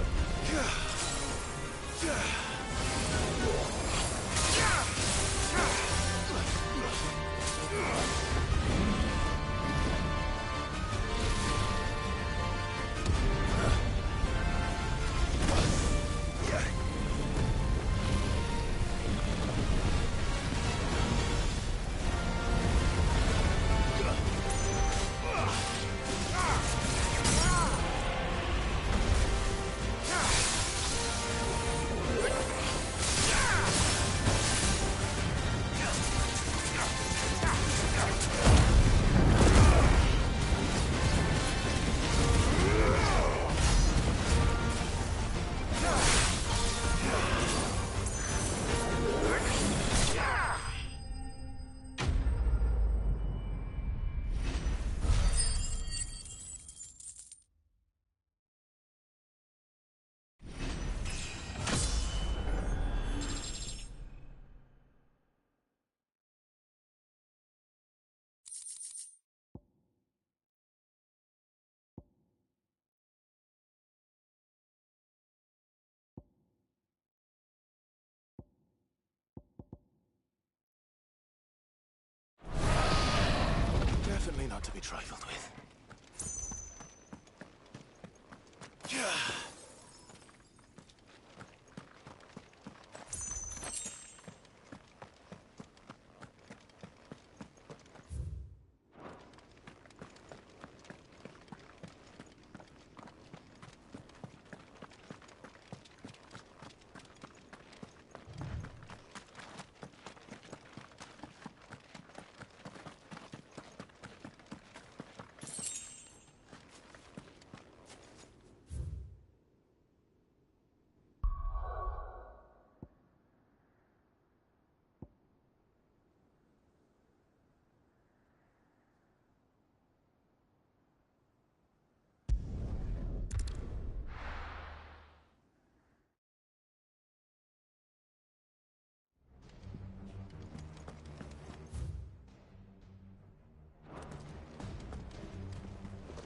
[SPEAKER 1] Definitely not to be trifled with.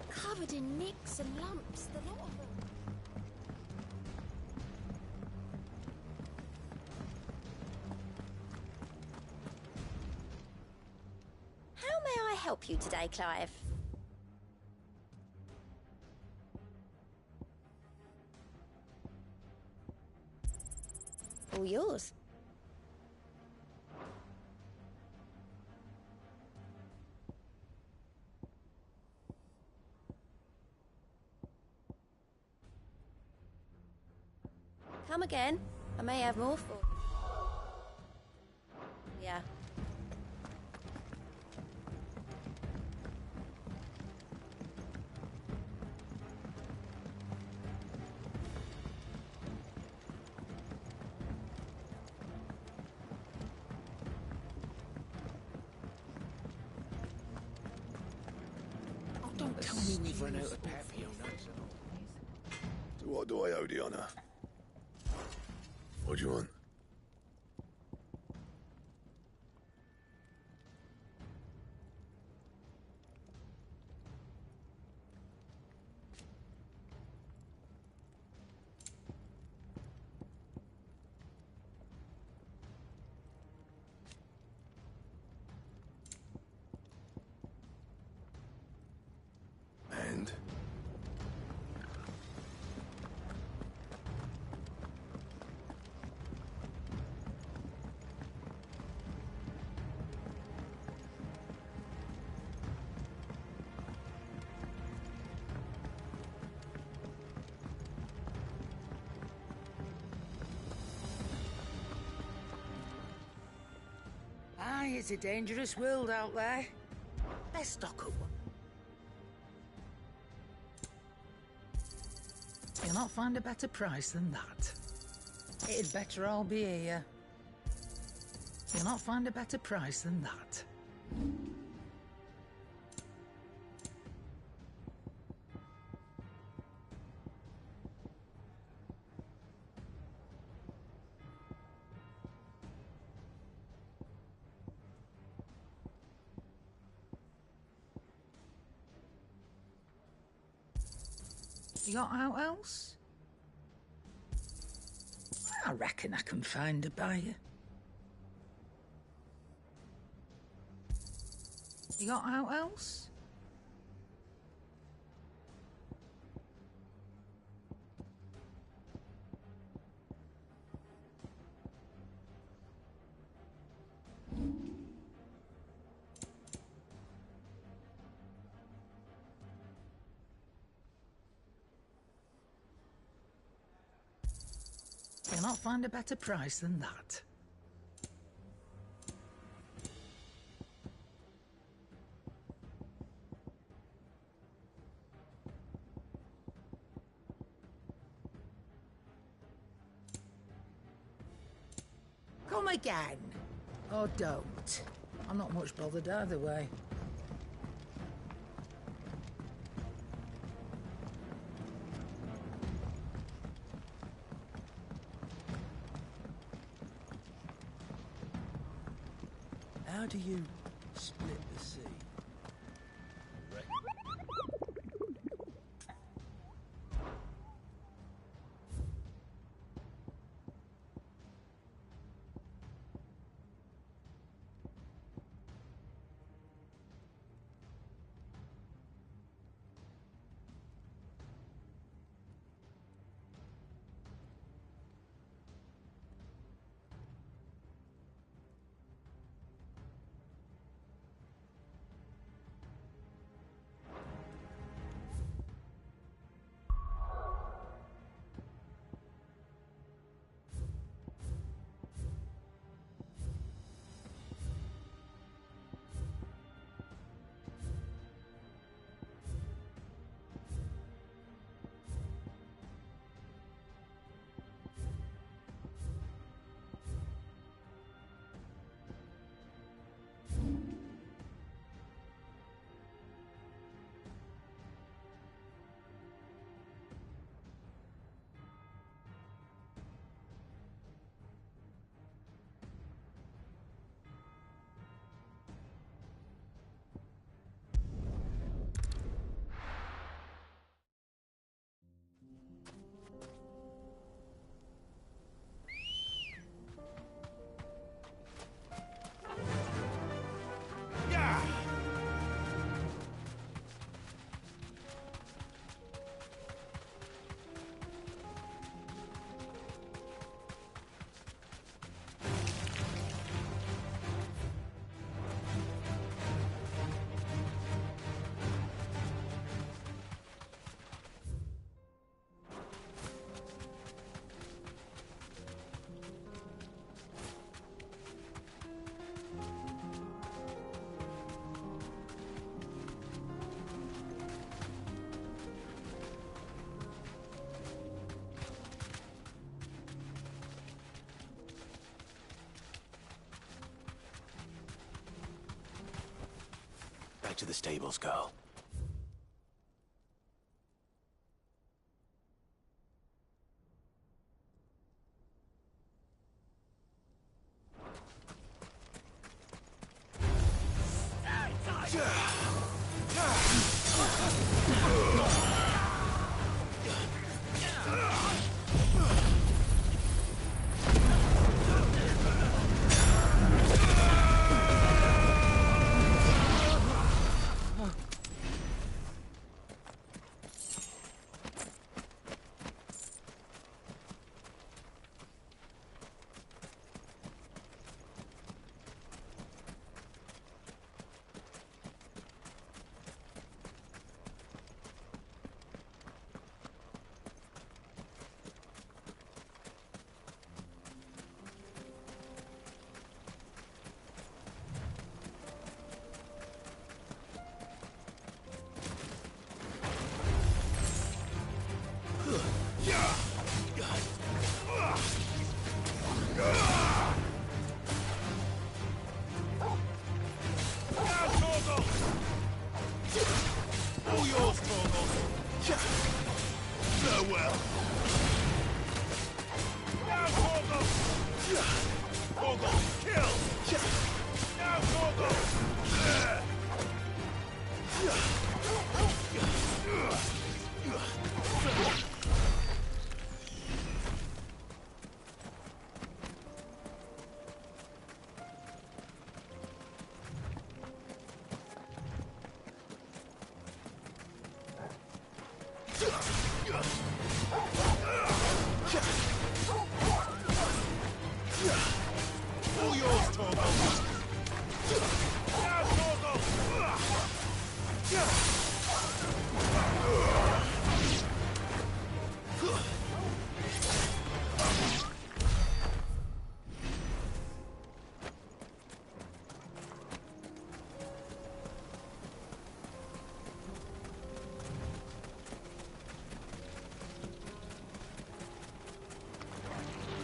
[SPEAKER 9] Covered in nicks and lumps, the lot of them.
[SPEAKER 17] How may I help you today, Clive? All yours. Come again. I may have more for. Yeah.
[SPEAKER 16] Don't tell me we've run out of peppy on that.
[SPEAKER 2] To what do I owe the honor? What do you want? And?
[SPEAKER 8] Aye, it's a dangerous world out there. Let's stock up. You'll not find a better price than that. It'd better all be here. You'll not find a better price than that. You got out else? I reckon I can find a buyer. You got out else? You'll not find a better price than that. Come again. Or don't. I'm not much bothered either way.
[SPEAKER 16] How do you split the sea?
[SPEAKER 1] back to the stables, girl.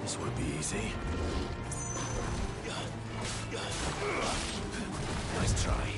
[SPEAKER 1] This won't be easy. Nice try.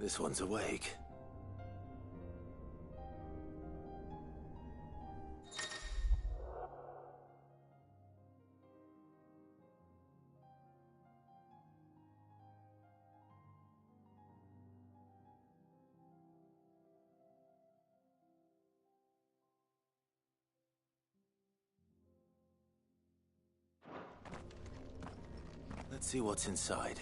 [SPEAKER 1] This one's awake. Let's see what's inside.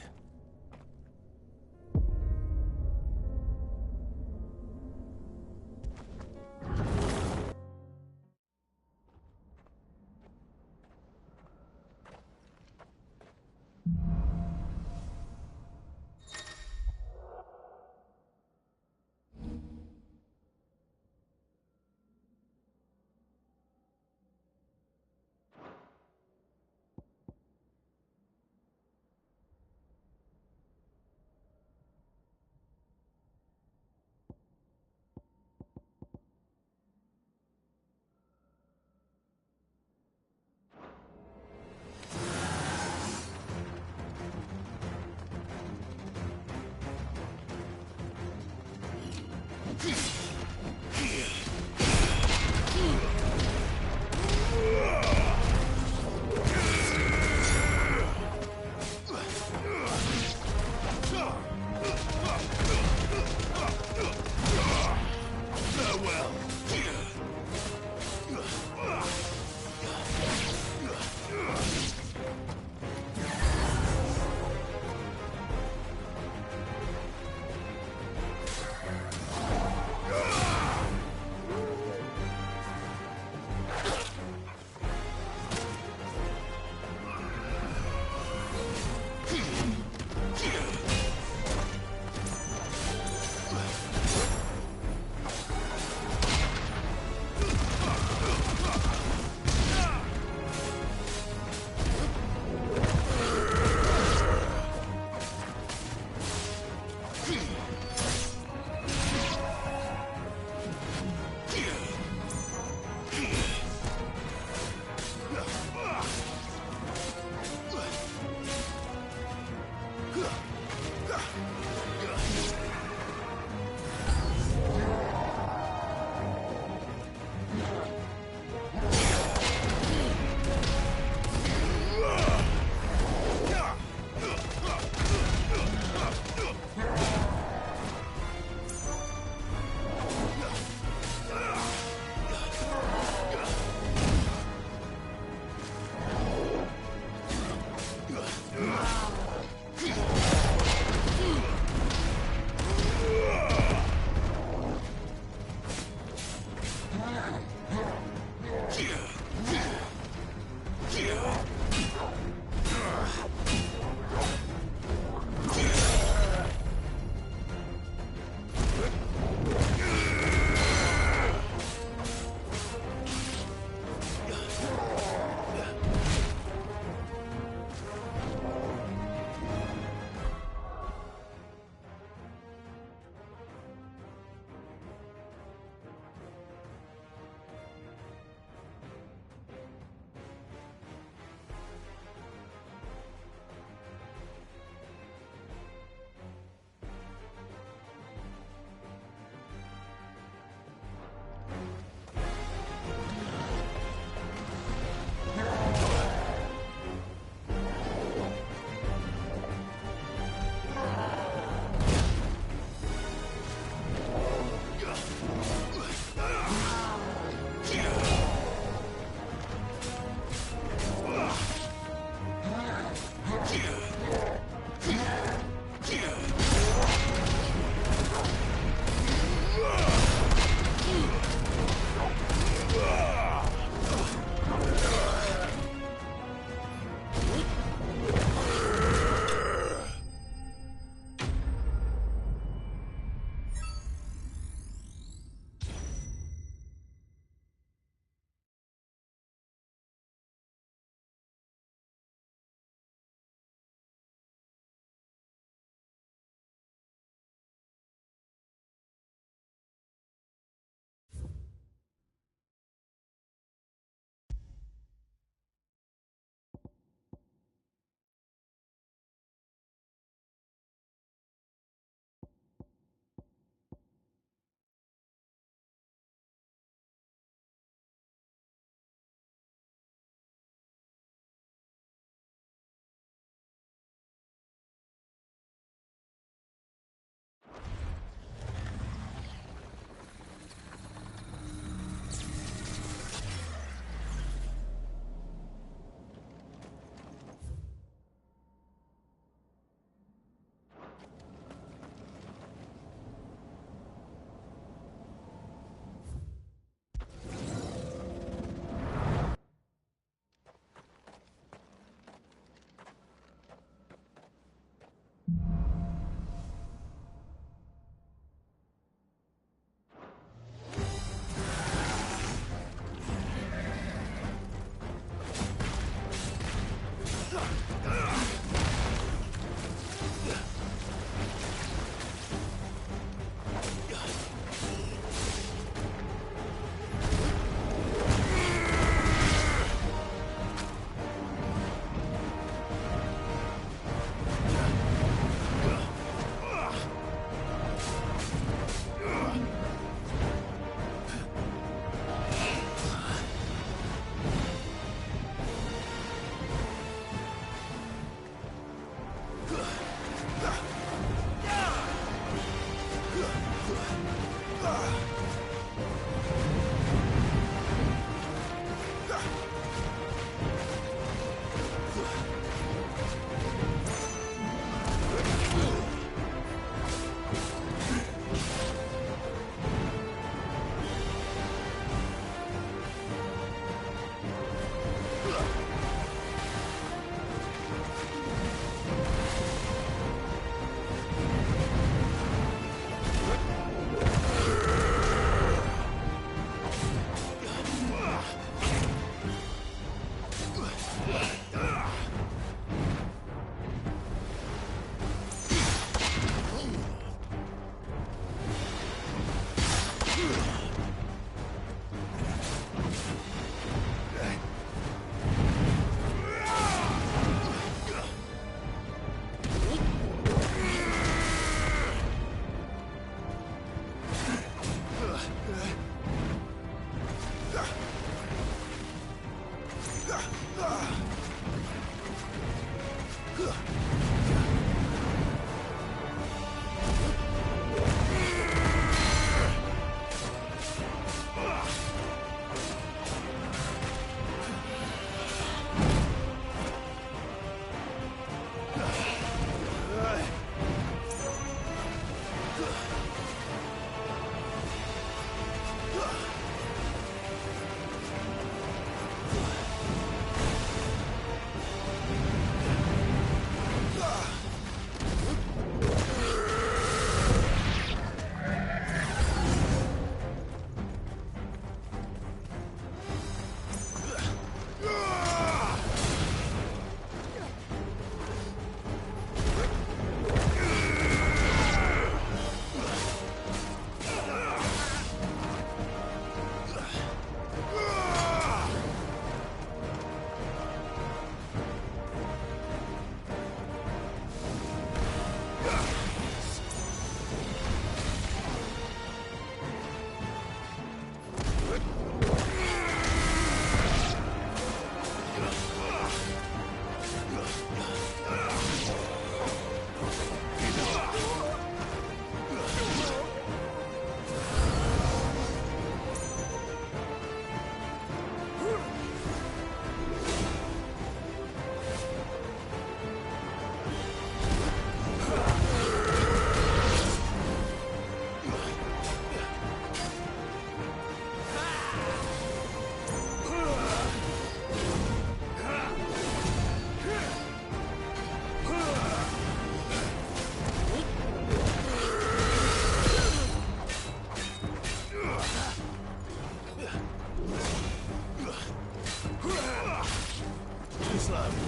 [SPEAKER 1] slow.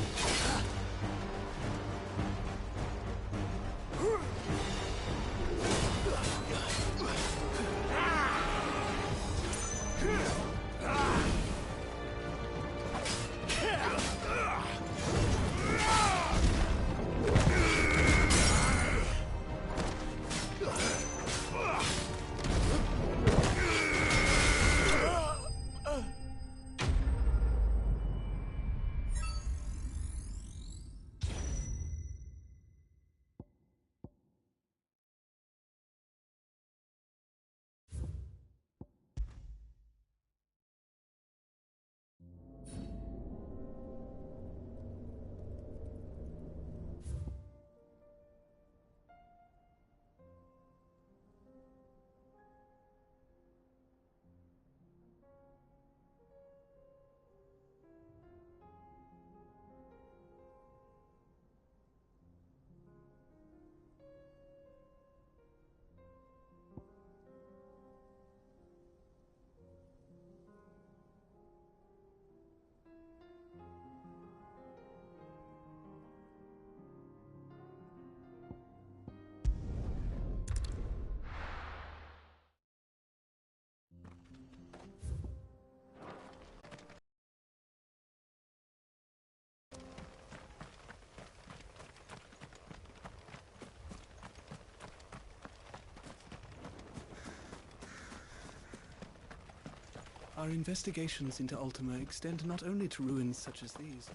[SPEAKER 18] Our investigations into Ultima extend not only to ruins such as these.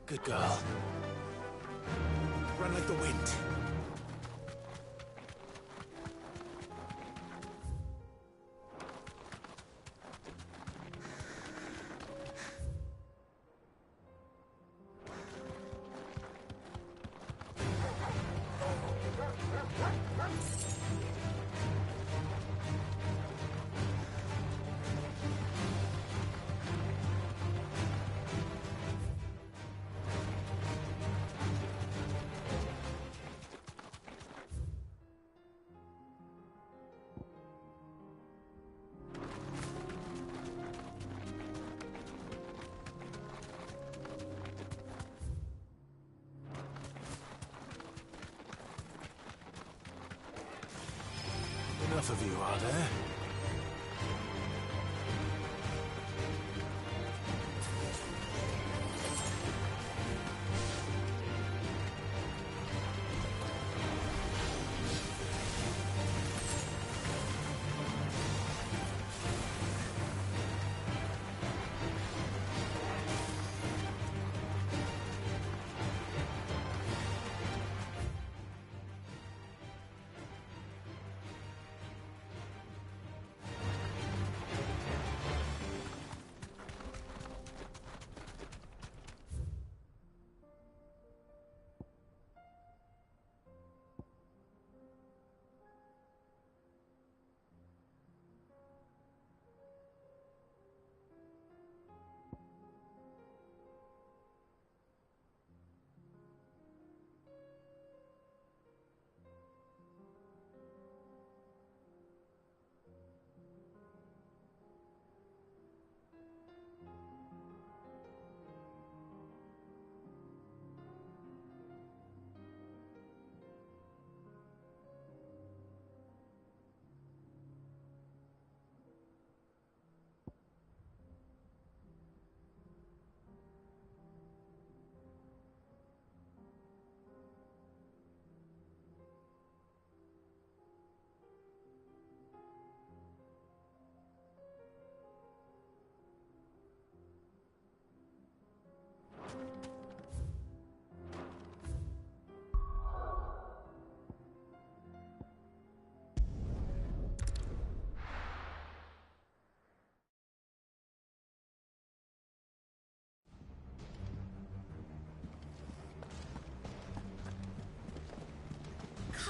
[SPEAKER 1] Good girl. Run like the wind. Enough of you, are there?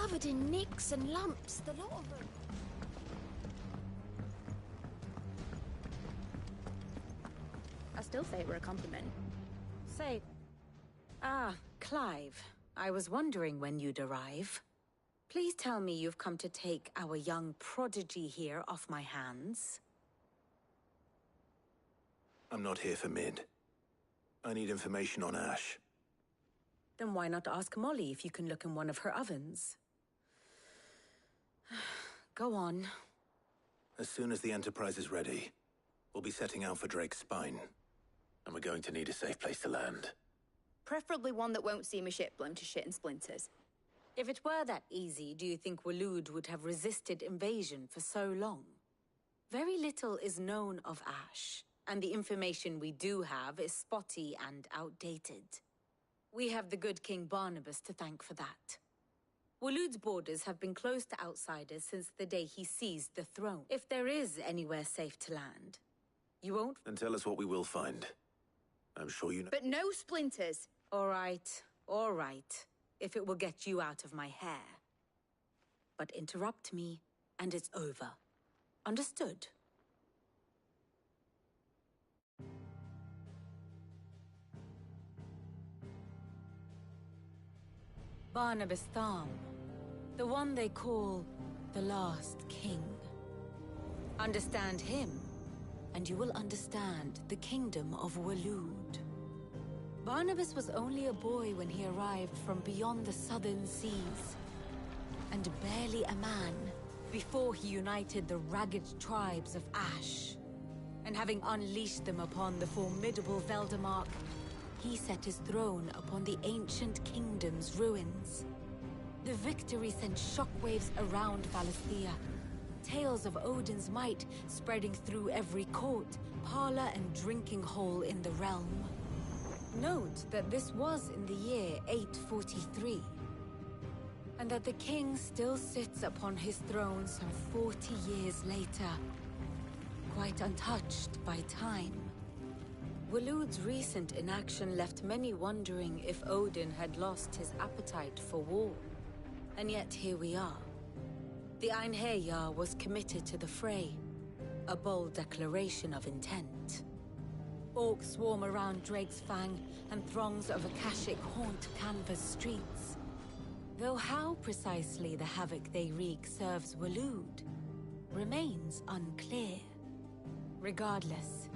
[SPEAKER 9] Covered in nicks and lumps, the lot of them.
[SPEAKER 23] I still say it were a compliment.
[SPEAKER 10] Say... Ah, Clive. I was wondering when you'd arrive. Please tell me you've come to take our young prodigy here off my hands.
[SPEAKER 1] I'm not here for Mid. I need information on Ash.
[SPEAKER 10] Then why not ask Molly if you can look in one of her ovens? Go on.
[SPEAKER 1] As soon as the Enterprise is ready, we'll be setting out for Drake's Spine. And we're going to need a safe place to land.
[SPEAKER 23] Preferably one that won't see my ship blown to shit and splinters.
[SPEAKER 10] If it were that easy, do you think Waloed would have resisted invasion for so long? Very little is known of Ash, and the information we do have is spotty and outdated. We have the good King Barnabas to thank for that. Waloed's borders have been closed to outsiders since the day he seized the throne. If there is anywhere safe to land, you won't...
[SPEAKER 1] Then tell us what we will find. I'm sure you know...
[SPEAKER 23] But no splinters!
[SPEAKER 10] All right. If it will get you out of my hair. But interrupt me, and it's over. Understood? Barnabas Tham. The one they call the Last King. Understand him, and you will understand the kingdom of Waloed. Barnabas was only a boy when he arrived from beyond the southern seas, and barely a man before he united the ragged tribes of Ash. And having unleashed them upon the formidable Veldamark, he set his throne upon the ancient kingdom's ruins. The victory sent shockwaves around Valisthea, tales of Odin's might spreading through every court, parlor, and drinking hole in the realm. Note that this was in the year 843, and that the king still sits upon his throne some 40 years later, quite untouched by time. Waloed's recent inaction left many wondering if Odin had lost his appetite for war. And yet here we are. The Einherjar was committed to the fray, a bold declaration of intent. Orcs swarm around Drake's Fang, and throngs of Akashic haunt Canva's streets. Though how precisely the havoc they wreak serves Waloed remains unclear. Regardless,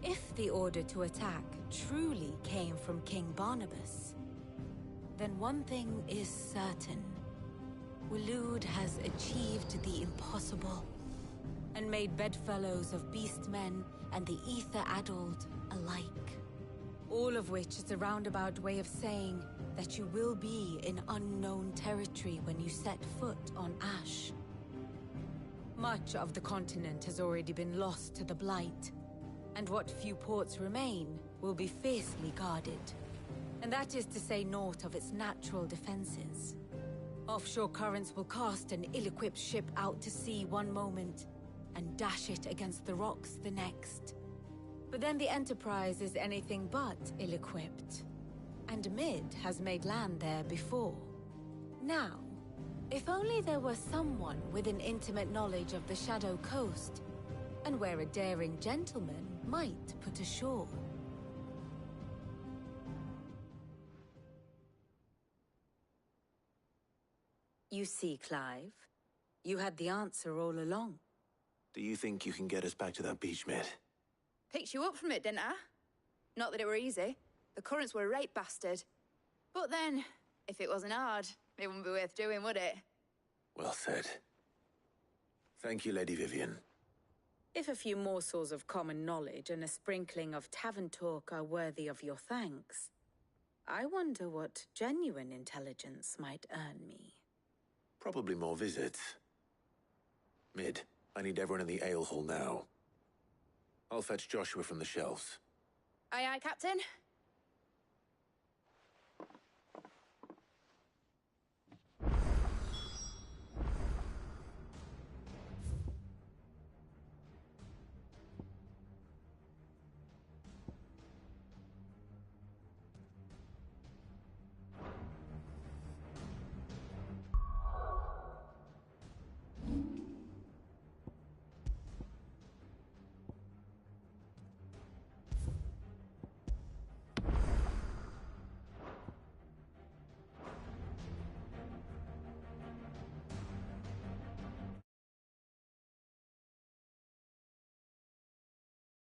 [SPEAKER 10] if the order to attack truly came from King Barnabas, then one thing is certain. Waloed has achieved the impossible, and made bedfellows of beastmen and the ether-addled alike. All of which is a roundabout way of saying that you will be in unknown territory when you set foot on Ash. Much of the continent has already been lost to the Blight, and what few ports remain will be fiercely guarded. And that is to say naught of its natural defenses. Offshore currents will cast an ill-equipped ship out to sea one moment, and dash it against the rocks the next. But then the Enterprise is anything but ill-equipped. And Mid has made land there before. Now, if only there were someone with an intimate knowledge of the Shadow Coast, and where a daring gentleman might put ashore. You see, Clive, you had the answer all along.
[SPEAKER 1] Do you think you can get us back to that beach, Mid?
[SPEAKER 23] Picked you up from it, didn't I? Not that it were easy. The currents were a right bastard. But then, if it wasn't hard, it wouldn't be worth doing, would it?
[SPEAKER 1] Well said. Thank you, Lady Vivian.
[SPEAKER 10] If a few morsels of common knowledge and a sprinkling of tavern talk are worthy of your thanks, I wonder what genuine intelligence might earn me.
[SPEAKER 1] Probably more visits. Mid, I need everyone in the ale hall now. I'll fetch Joshua from the shelves.
[SPEAKER 23] Aye, aye, Captain.